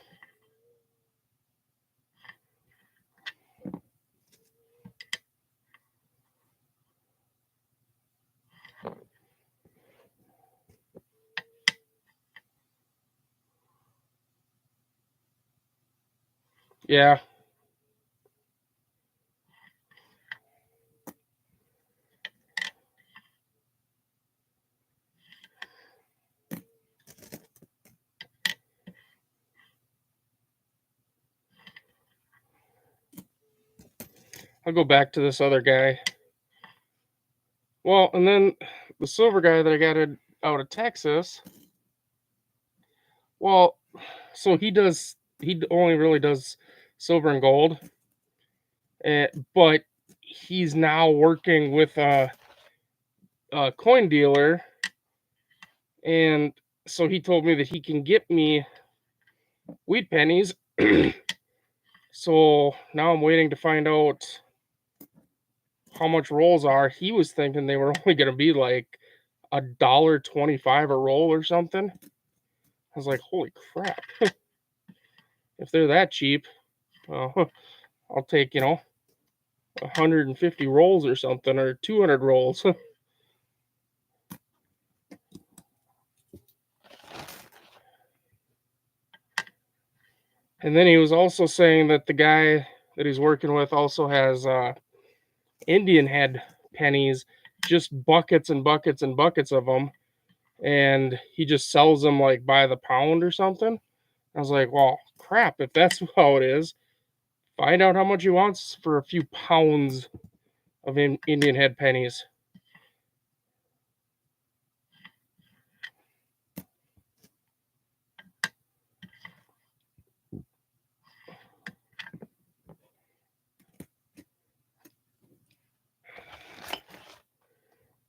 Yeah. I'll go back to this other guy. Well, and then the silver guy that I got out of Texas. Well, so he only really does silver and gold, but he's now working with a coin dealer, and so he told me that he can get me wheat pennies. So now I'm waiting to find out how much rolls are. He was thinking they were only going to be like $1.25 a roll or something. I was like, holy crap. If they're that cheap, well, I'll take, 150 rolls or something, or 200 rolls. And then he was also saying that the guy that he's working with also has Indian head pennies, just buckets and buckets and buckets of them, and he just sells them like by the pound or something. I was like, well, crap, if that's how it is, find out how much he wants for a few pounds of Indian head pennies.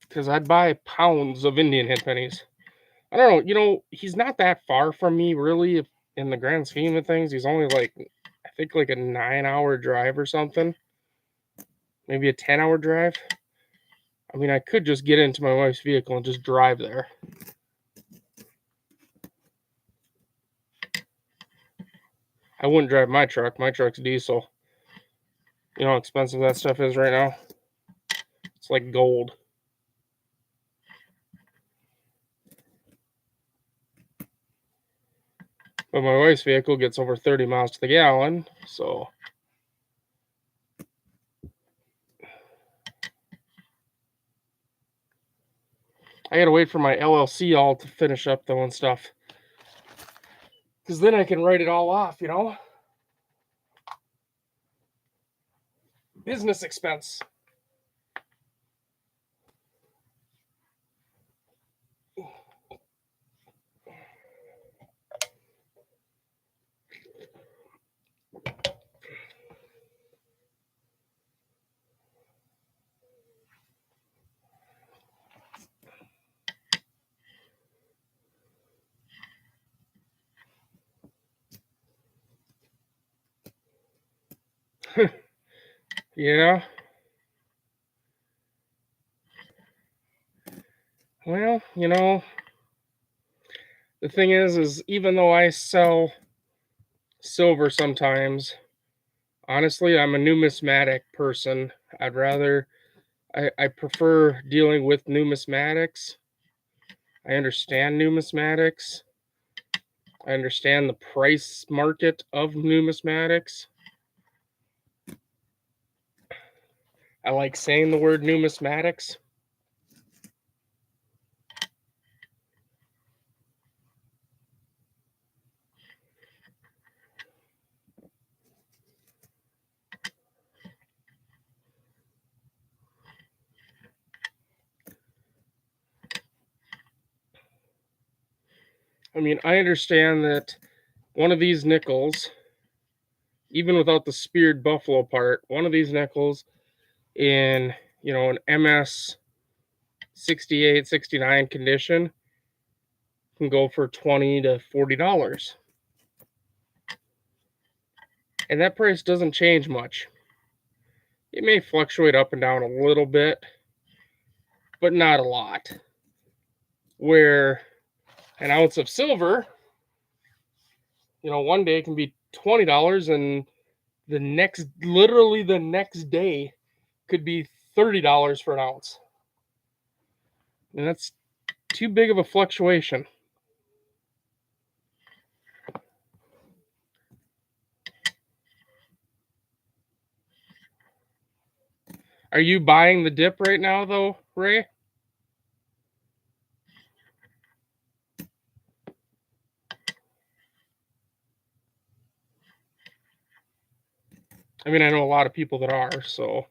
Because I'd buy pounds of Indian head pennies. I don't know, he's not that far from me, really, if, in the grand scheme of things. He's only like, I think like a 9-hour drive or something. Maybe a 10-hour drive. I mean, I could just get into my wife's vehicle and just drive there. I wouldn't drive my truck. My truck's diesel. You know how expensive that stuff is right now? It's like gold. But my wife's vehicle gets over 30 miles to the gallon, so I gotta wait for my LLC all to finish up though and stuff. Because then I can write it all off, you know? Business expense. Yeah. Well, you know, the thing is even though I sell silver sometimes, honestly, I'm a numismatic person. I prefer dealing with numismatics. I understand numismatics. I understand the price market of numismatics. I like saying the word numismatics. I mean, I understand that one of these nickels, even without the speared buffalo part, one of these nickels in, an MS 68, 69 condition can go for $20 to $40. And that price doesn't change much. It may fluctuate up and down a little bit, but not a lot. Where an ounce of silver, one day can be $20 and literally the next day could be $30 for an ounce. And that's too big of a fluctuation. Are you buying the dip right now, though, Ray? I mean, I know a lot of people that are, so.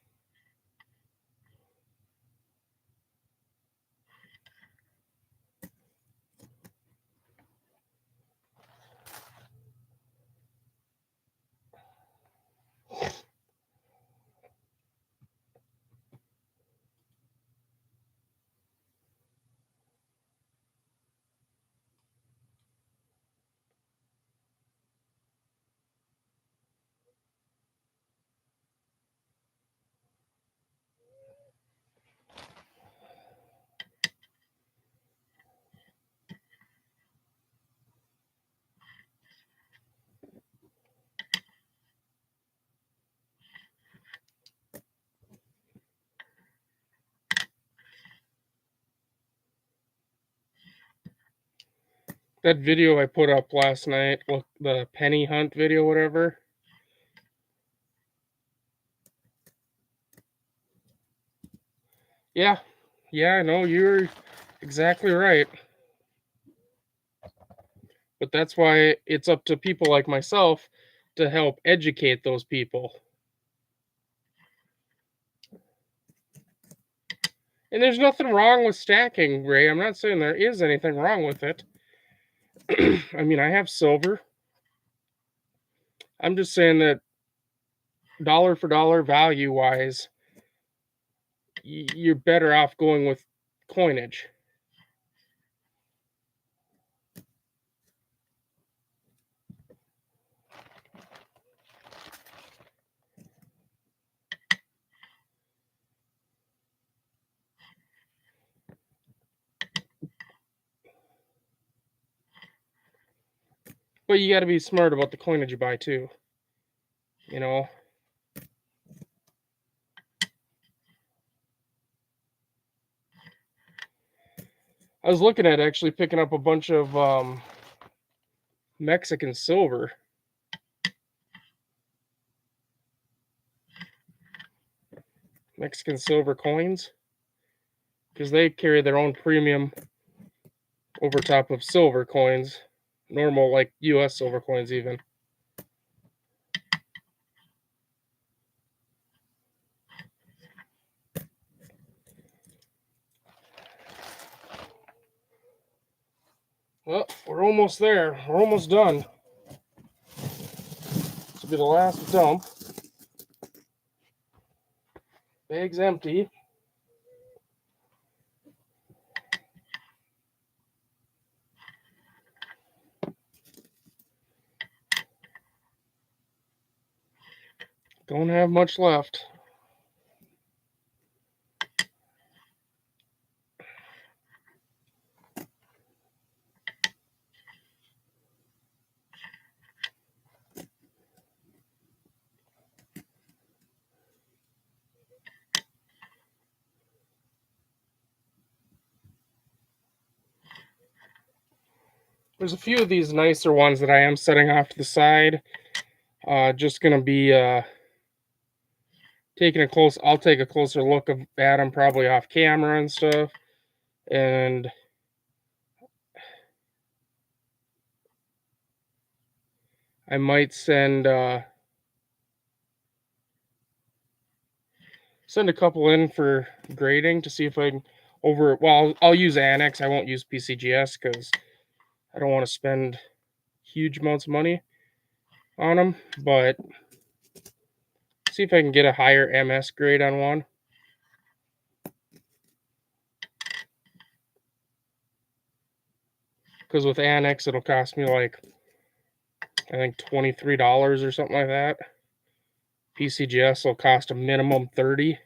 That video I put up last night, look, the penny hunt video, whatever. Yeah, I know, you're exactly right. But that's why it's up to people like myself to help educate those people. And there's nothing wrong with stacking, Ray. I'm not saying there is anything wrong with it. I mean, I have silver. I'm just saying that dollar for dollar value wise, you're better off going with coinage. But you got to be smart about the coinage you buy too. You know, I was looking at actually picking up a bunch of Mexican silver. Mexican silver coins. Because they carry their own premium over top of silver coins. Normal, like US silver coins, even. Well, we're almost there. We're almost done. This will be the last dump. Bag's empty. Don't have much left. There's a few of these nicer ones that I am setting off to the side. Just gonna be taking a close. I'll take a closer look at them, probably off camera and stuff. And I might send a couple in for grading to see if I can well, I'll use Annex. I won't use PCGS because I don't want to spend huge amounts of money on them, but see if I can get a higher MS grade on one. Because with Annex, it'll cost me like, I think $23 or something like that. PCGS will cost a minimum $30.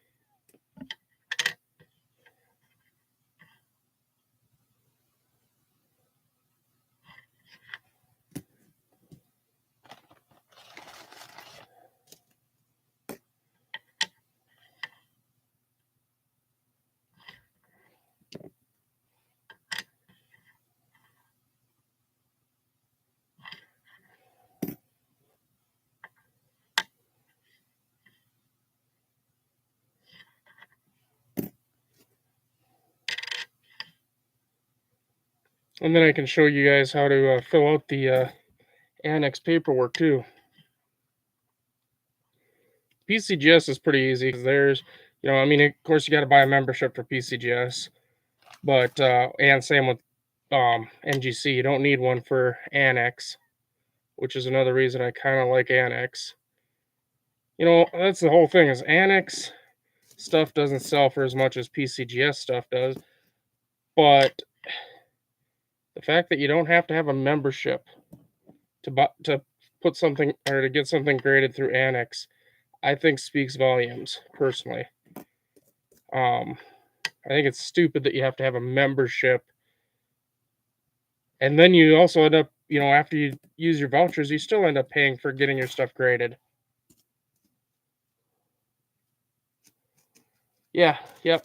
And then I can show you guys how to fill out the Annex paperwork too. PCGS is pretty easy because there's, I mean, of course you got to buy a membership for PCGS, but and same with NGC. You don't need one for Annex, which is another reason I kind of like Annex. That's the whole thing is Annex stuff doesn't sell for as much as PCGS stuff does, but the fact that you don't have to have a membership to put something or to get something graded through Annex, I think speaks volumes personally. I think it's stupid that you have to have a membership, and then you also end up, after you use your vouchers, you still end up paying for getting your stuff graded. Yeah, yep.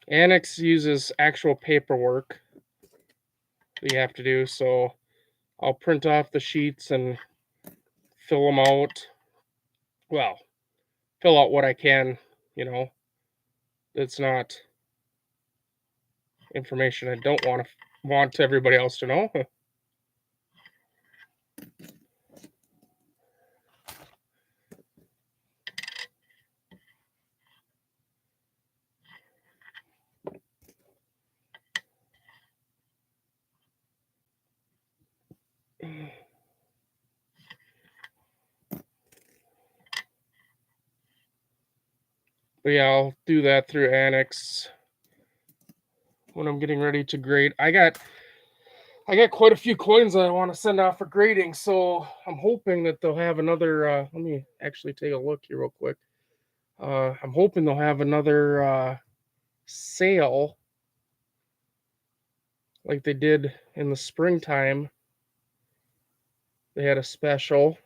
Annex uses actual paperwork that you have to do, so I'll print off the sheets and fill them out. Well, fill out what I can, it's not information I don't want everybody else to know. But yeah, I'll do that through Annex when I'm getting ready to grade. I got quite a few coins that I want to send off for grading, so I'm hoping that they'll have another. Let me actually take a look here real quick. I'm hoping they'll have another sale like they did in the springtime. They had a special.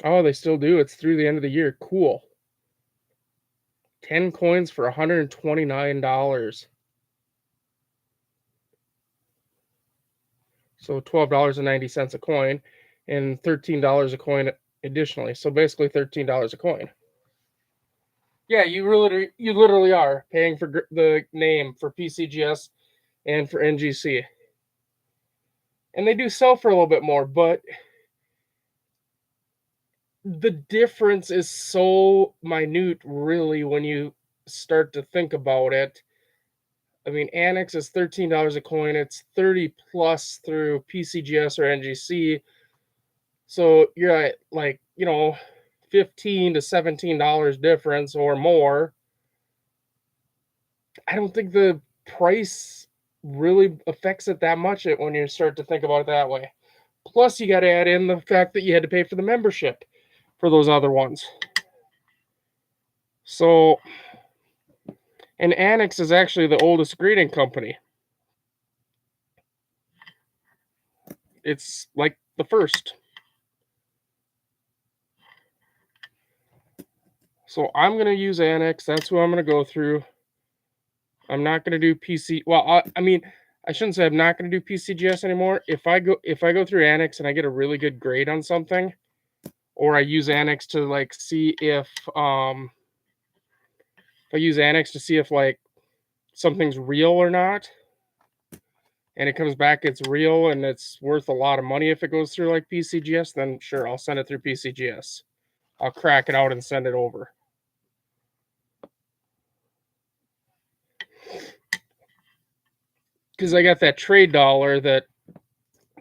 Oh, they still do. It's through the end of the year. Cool. 10 coins for $129. So $12.90 a coin and $13 a coin additionally. So basically $13 a coin. Yeah, you literally are paying for the name for PCGS and for NGC. And they do sell for a little bit more, but the difference is so minute, really, when you start to think about it. I mean, Annex is $13 a coin. It's 30 plus through PCGS or NGC. So you're at like, $15 to $17 difference or more. I don't think the price really affects it that much when you start to think about it that way. Plus, you got to add in the fact that you had to pay for the membership for those other ones. So, and Annex is actually the oldest grading company. It's like the first. So I'm going to use Annex. That's who I'm going to go through. I'm not going to do PC. Well, I mean, I shouldn't say I'm not going to do PCGS anymore. If I go through Annex and I get a really good grade on something, or I use Annex to like see if I use Annex to see if like something's real or not, and it comes back it's real and it's worth a lot of money if it goes through like PCGS, then sure, I'll send it through PCGS. I'll crack it out and send it over. Because I got that trade dollar that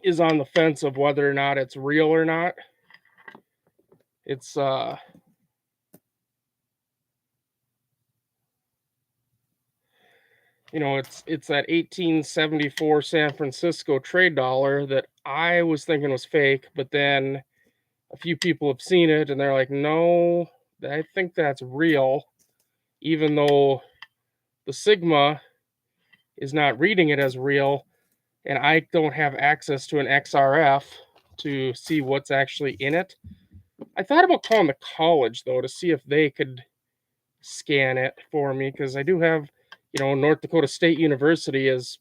is on the fence of whether or not it's real or not. It's it's that 1874 San Francisco trade dollar that I was thinking was fake, but then a few people have seen it and they're like, no, I think that's real, even though the Sigma is not reading it as real, and I don't have access to an XRF to see what's actually in it. I thought about calling the college though to see if they could scan it for me, because I do have, North Dakota State University is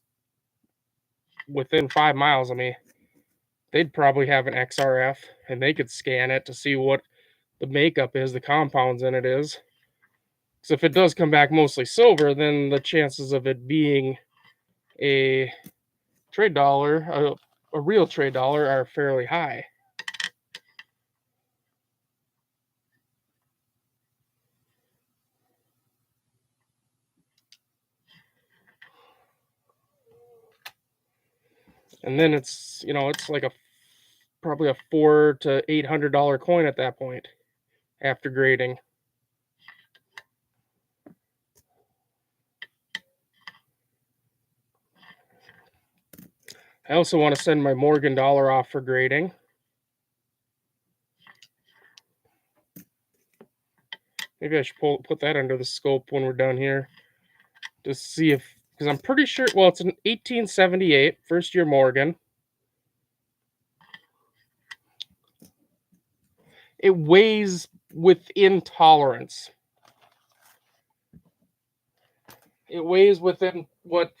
within 5 miles of me. They'd probably have an XRF and they could scan it to see what the makeup is, the compounds in it is. So if it does come back mostly silver, then the chances of it being a trade dollar, a real trade dollar, are fairly high. And then it's like probably a $400 to $800 coin at that point after grading. I also want to send my Morgan dollar off for grading. Maybe I should put that under the scope when we're done here to see if, because I'm pretty sure, well, it's an 1878 first year Morgan. It weighs within tolerance. It weighs within what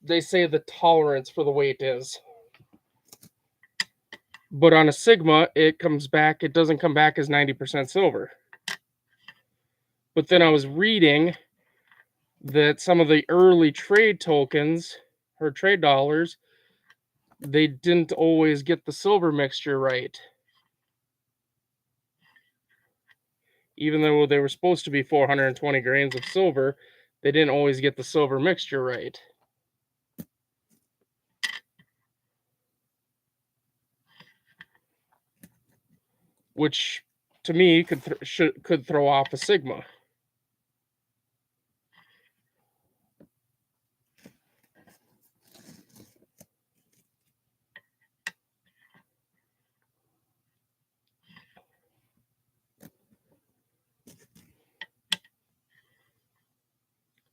they say the tolerance for the weight is. But on a Sigma, it doesn't come back as 90% silver. But then I was reading that some of the early trade tokens or trade dollars, they didn't always get the silver mixture right. Even though they were supposed to be 420 grains of silver, they didn't always get the silver mixture right. Which, to me, could throw off a Sigma.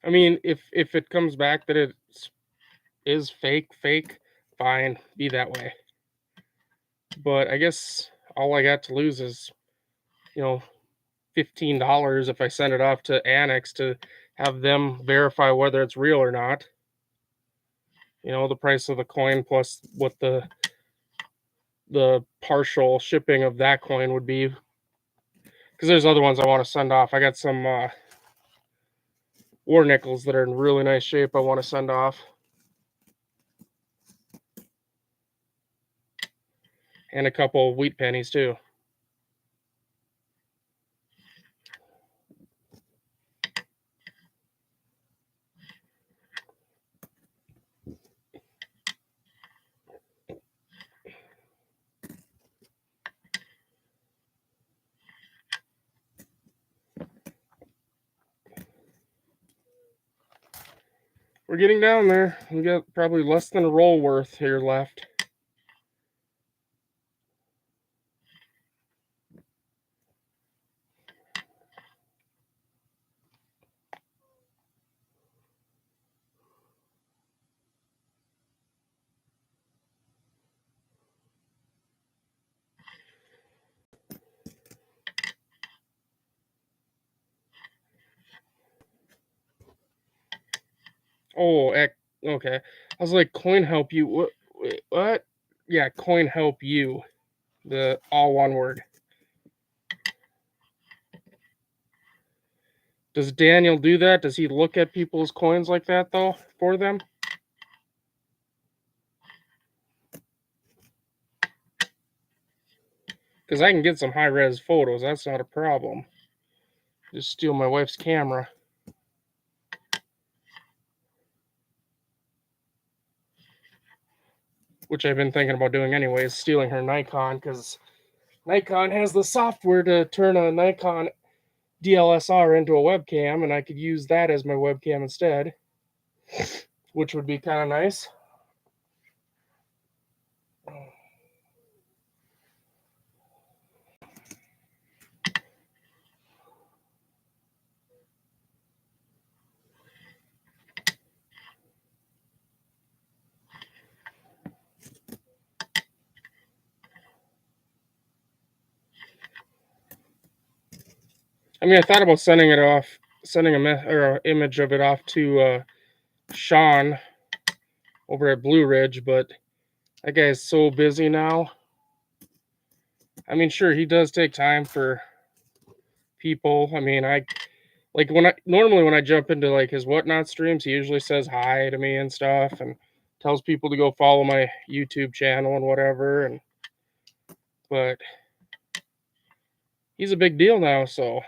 I mean, if it comes back that it is fake, fine, be that way. But I guess all I got to lose is, $15 if I send it off to Annex to have them verify whether it's real or not. You know, the price of the coin plus what the partial shipping of that coin would be. Because there's other ones I want to send off. I got some war nickels that are in really nice shape I want to send off. And a couple wheat pennies too. We're getting down there. We got probably less than a roll worth here left. Oh, okay. I was like, coin help you. What? Wait, what? Yeah, coin help you. The all one word. Does Daniel do that? Does he look at people's coins like that though for them? Because I can get some high res photos. That's not a problem. Just steal my wife's camera. Which I've been thinking about doing anyways, stealing her Nikon, because Nikon has the software to turn a Nikon DLSR into a webcam, and I could use that as my webcam instead, which would be kind of nice. I mean, I thought about sending an image of it off to Sean over at Blue Ridge, but that guy's so busy now. I mean, sure, he does take time for people. I mean, like when I jump into like his whatnot streams, he usually says hi to me and stuff, and tells people to go follow my YouTube channel and whatever. But he's a big deal now, so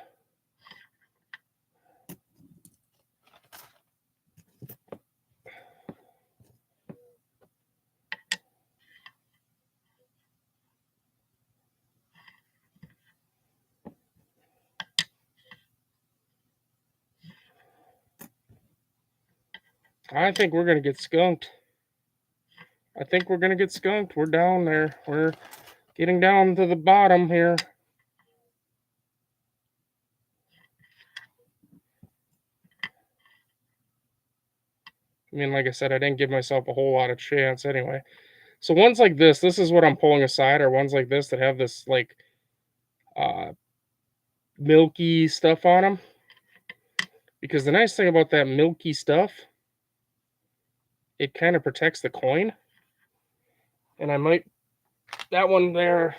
I think we're gonna get skunked. We're down there. We're getting down to the bottom here. I mean, like I said, I didn't give myself a whole lot of chance anyway. So ones like this is what I'm pulling aside, are ones like this that have this like milky stuff on them. Because the nice thing about that milky stuff, it kind of protects the coin. And that one there,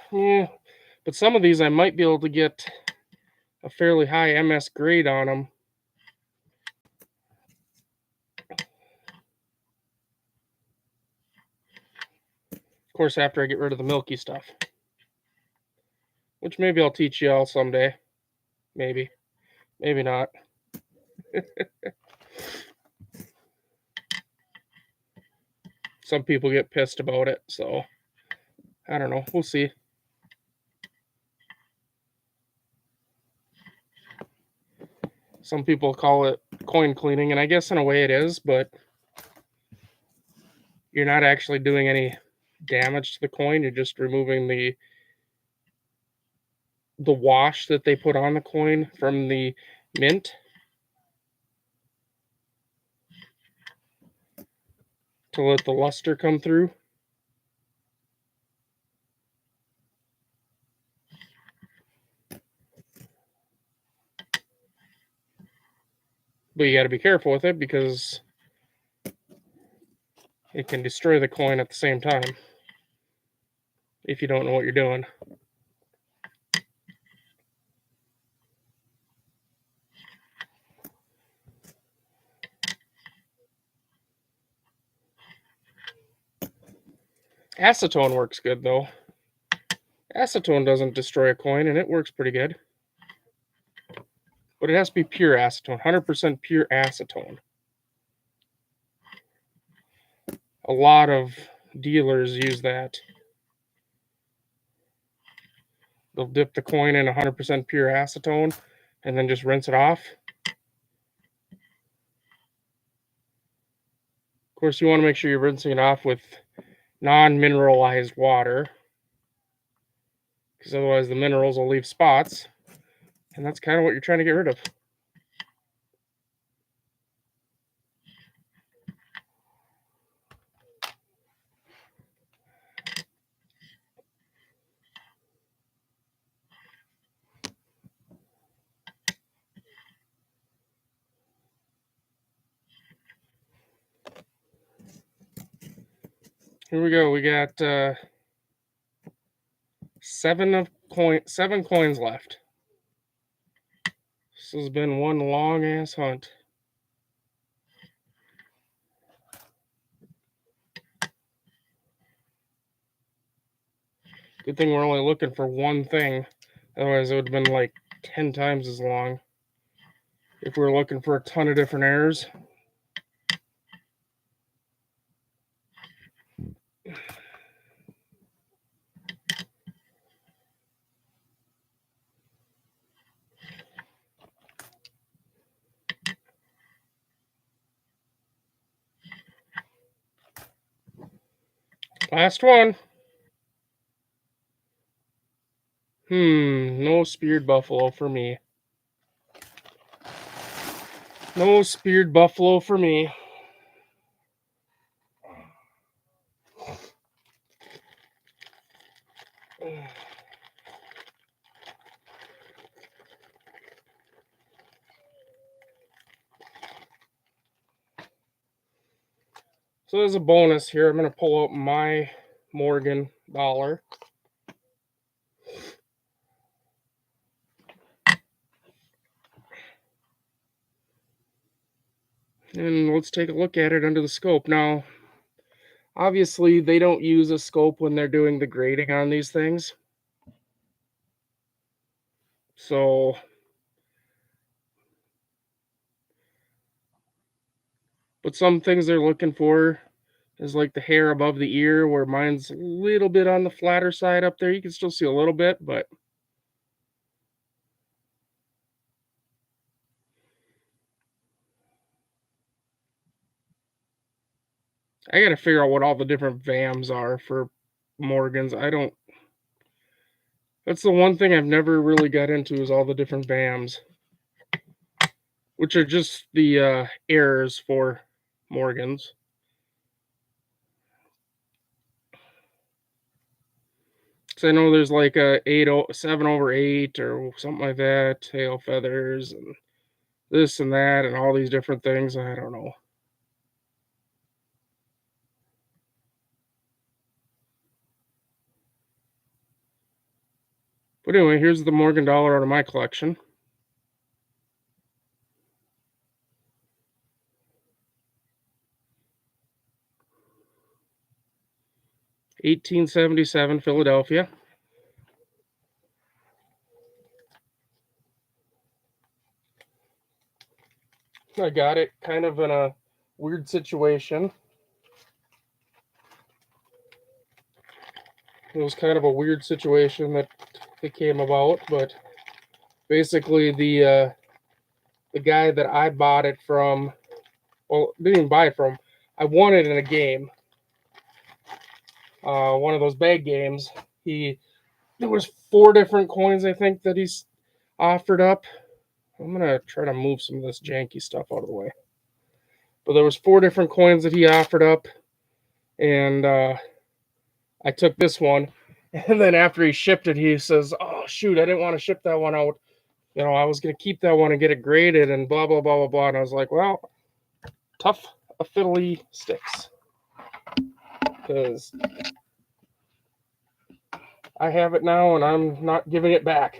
but some of these I might be able to get a fairly high MS grade on them. Of course, after I get rid of the milky stuff. Which maybe I'll teach you all someday. Maybe. Maybe not. Some people get pissed about it, so I don't know. We'll see. Some people call it coin cleaning, and I guess in a way it is, but you're not actually doing any damage to the coin. You're just removing the wash that they put on the coin from the mint to let the luster come through. But you got to be careful with it because it can destroy the coin at the same time if you don't know what you're doing. Acetone works good though. Acetone doesn't destroy a coin and it works pretty good. But it has to be pure acetone, 100% pure acetone. A lot of dealers use that. They'll dip the coin in 100% pure acetone and then just rinse it off. Of course, you want to make sure you're rinsing it off with non-mineralized water, because otherwise the minerals will leave spots, and that's kind of what you're trying to get rid of. Here we go. We got 7 coins left. This has been one long ass hunt. Good thing we're only looking for one thing. Otherwise, it would have been like 10 times as long if we were looking for a ton of different errors. Last one. No speared buffalo for me. No speared buffalo for me. So as a bonus here, I'm going to pull out my Morgan dollar. And let's take a look at it under the scope. Now, obviously, they don't use a scope when they're doing the grading on these things. So, but some things they're looking for is like the hair above the ear, where mine's a little bit on the flatter side up there. You can still see a little bit, but I got to figure out what all the different VAMs are for Morgans. That's the one thing I've never really got into is all the different VAMs, which are just the errors for Morgans. So I know there's like a 7/8 or something like that, tail feathers and this and that and all these different things. I don't know. But anyway, here's the Morgan dollar out of my collection. $18.77 Philadelphia. I got it kind of in a weird situation. It was kind of a weird situation that it came about, but basically the guy that I bought it from, well, didn't even buy it from, I won it in a game. One of those bag games. There was 4 different coins I think that he's offered up. I'm gonna try to move some of this janky stuff out of the way. But there was 4 different coins that he offered up, and I took this one. And then after he shipped it, he says, "Oh shoot, I didn't want to ship that one out I was going to keep that one and get it graded and blah, blah, blah, blah, blah. And I was like, well, tough a fiddly sticks. Because I have it now and I'm not giving it back.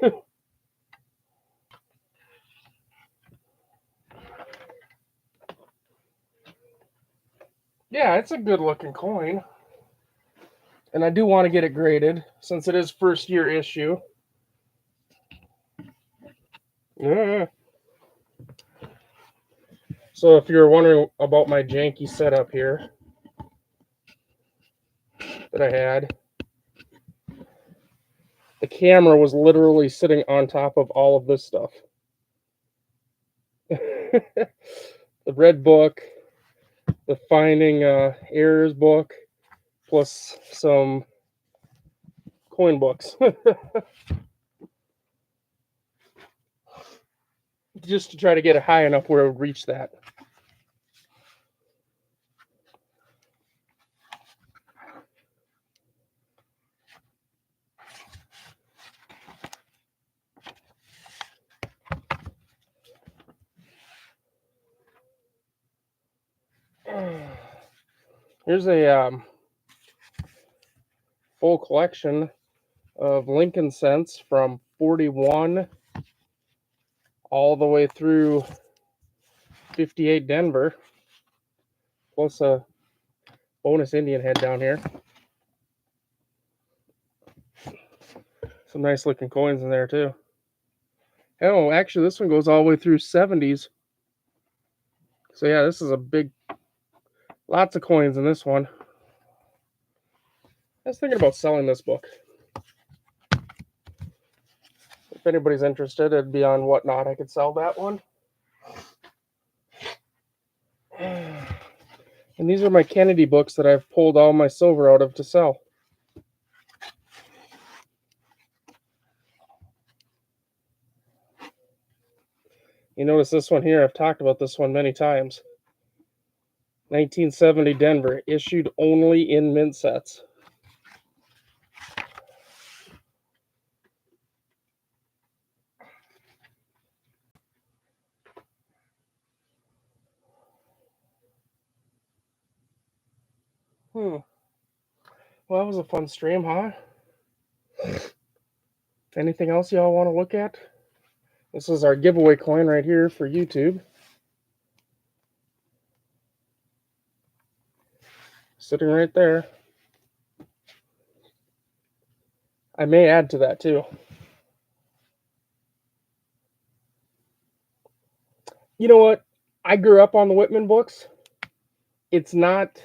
Yeah, it's a good looking coin. And I do want to get it graded since it is first year issue. Yeah. So if you're wondering about my janky setup here that I had, the camera was literally sitting on top of all of this stuff. The red book, the finding errors book, plus some coin books. Just to try to get it high enough where it would reach that. Here's a full collection of Lincoln cents from 41 all the way through 58 Denver, plus a bonus Indian head down here. Some nice looking coins in there too. Oh, actually, this one goes all the way through 70s. So yeah, this is a big, lots of coins in this one. I was thinking about selling this book. If anybody's interested, it'd be on Whatnot. I could sell that one. And these are my Kennedy books that I've pulled all my silver out of to sell. You notice this one here, I've talked about this one many times. 1970 Denver, issued only in mint sets. Well, that was a fun stream, huh? Anything else y'all want to look at? This is our giveaway coin right here for YouTube. Sitting right there. I may add to that too. You know what? I grew up on the Whitman books. It's not,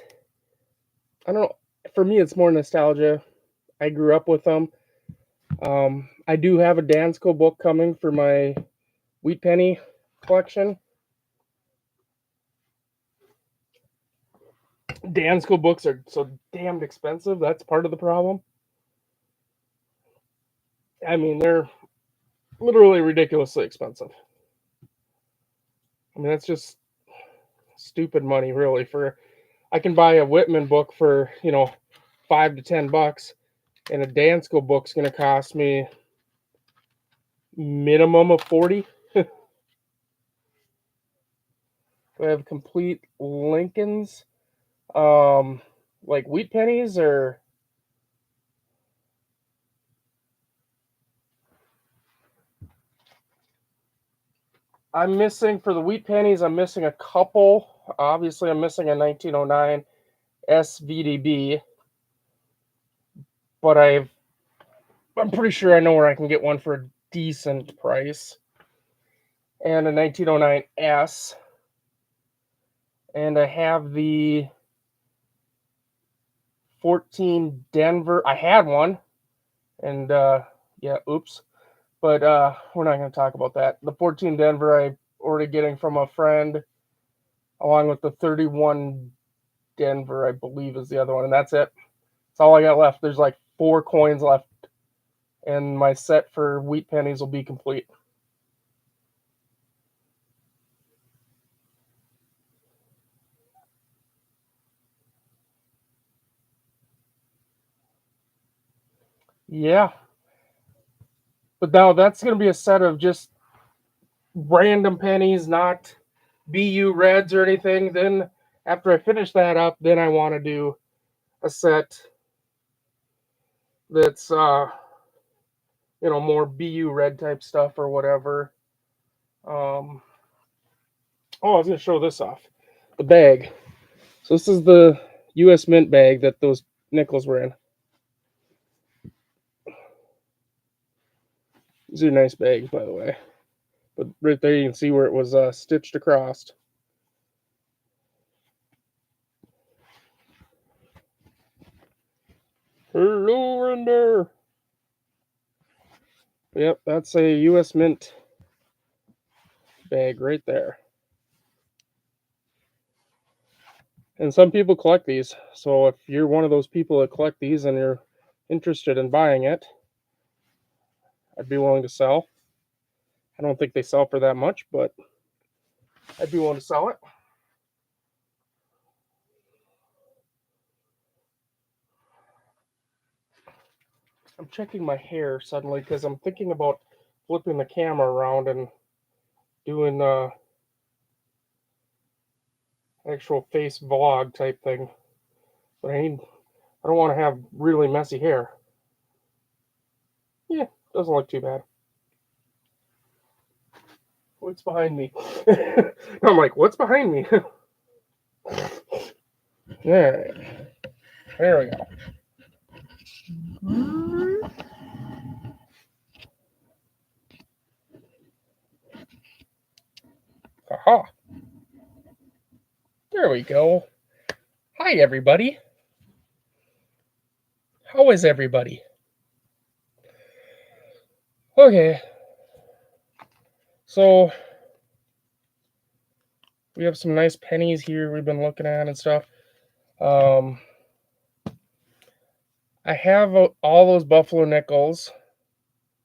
I don't know, for me it's more nostalgia. I grew up with them. I do have a Dansko book coming for my Wheat Penny collection. Dansko books are so damned expensive. That's part of the problem. I mean, they're literally ridiculously expensive. I mean, that's just stupid money, really. I can buy a Whitman book for $5 to $10, and a Dansko book's going to cost me minimum of 40. Do I have complete Lincolns, like Wheat Pennies, or I'm missing for the Wheat Pennies? I'm missing a couple. Obviously, I'm missing a 1909 SVDB, but I'm pretty sure I know where I can get one for a decent price. And a 1909 S. And I have the 14 Denver. I had one. And yeah, oops. But we're not going to talk about that. The 14 Denver I already getting from a friend, along with the 31 Denver, I believe is the other one. And that's it. That's all I got left. There's like 4 coins left. And my set for Wheat Pennies will be complete. Yeah. But now that's going to be a set of just random pennies, not BU reds or anything. Then after I finish that up, then I want to do a set that's more BU red type stuff or whatever. Oh, I was gonna show this off. The bag. So this is the U.S. Mint bag that those nickels were in. These are nice bags, by the way. But right there you can see where it was stitched across. Hello, Render. Yep, that's a U.S. Mint bag right there. And some people collect these. So if you're one of those people that collect these and you're interested in buying it, I'd be willing to sell. I don't think they sell for that much, but I'd be willing to sell it. I'm checking my hair suddenly because I'm thinking about flipping the camera around and doing actual face vlog type thing. But I don't want to have really messy hair. Yeah, doesn't look too bad. What's behind me? I'm like, what's behind me? Alright. There we go. Aha. There we go. Hi, everybody. How is everybody? Okay. So, we have some nice pennies here we've been looking at and stuff. I have all those buffalo nickels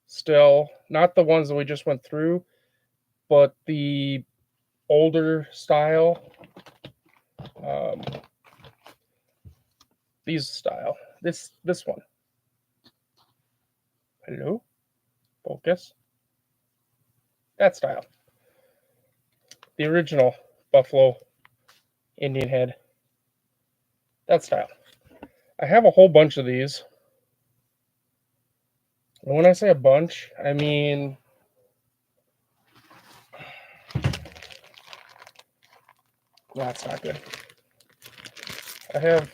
still. Not the ones that we just went through, but the older style. These style. This one. Hello? Focus. That style. The original buffalo Indian head. That style. I have a whole bunch of these. And when I say a bunch, I mean that's not good. I have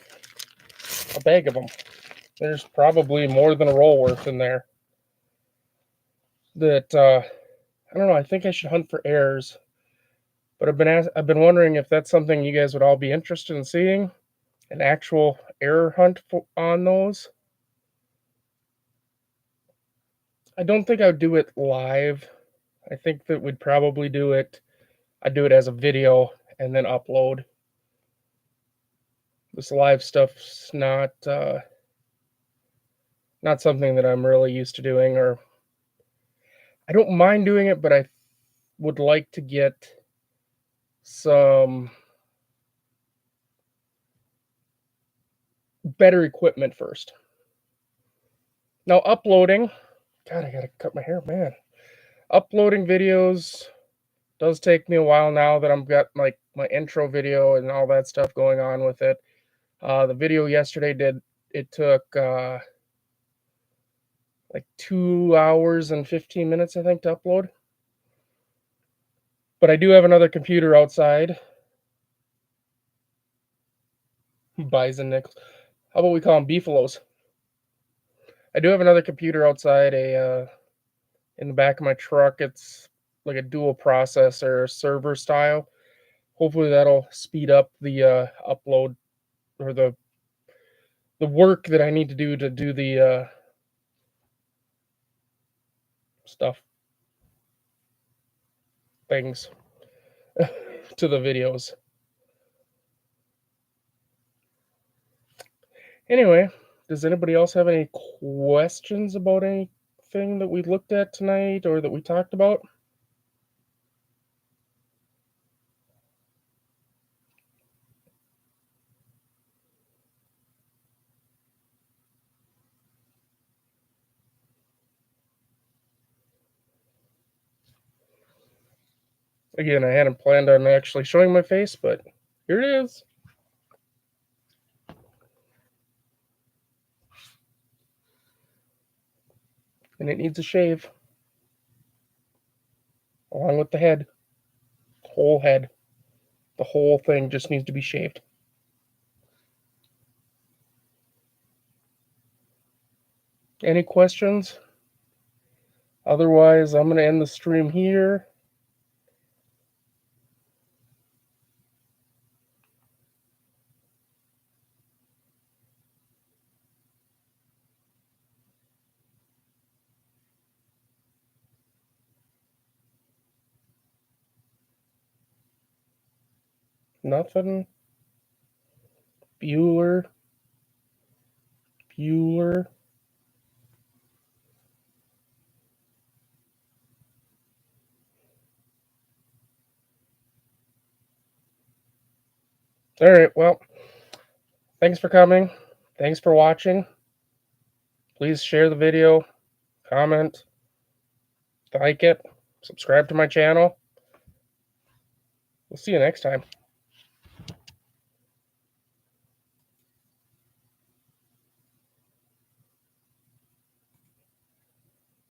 a bag of them. There's probably more than a roll worth in there. That I don't know. I think I should hunt for errors. But I've been wondering if that's something you guys would all be interested in seeing, an actual error hunt on those. I don't think I would do it live. I think that we'd probably do it. I'd do it as a video and then upload. This live stuff's not something that I'm really used to doing, or I don't mind doing it, but I would like to get some better equipment first. Now uploading, God, I gotta cut my hair, man. Uploading videos does take me a while now that I've got like my intro video and all that stuff going on with it. The video yesterday took like 2 hours and 15 minutes, I think, to upload. But I do have another computer outside. Bison nickels. How about we call them beefalos? I do have another computer outside, in the back of my truck. It's like a dual processor server style. Hopefully that'll speed up the upload or the work that I need to do the stuff things to the videos. Anyway, does anybody else have any questions about anything that we looked at tonight or that we talked about? Again, I hadn't planned on actually showing my face, but here it is. And it needs a shave. Along with the head. Whole head. The whole thing just needs to be shaved. Any questions? Otherwise, I'm going to end the stream here. Nothing. Bueller. All right, well, thanks for coming. Thanks for watching. Please share the video, comment, like it, subscribe to my channel. We'll see you next time.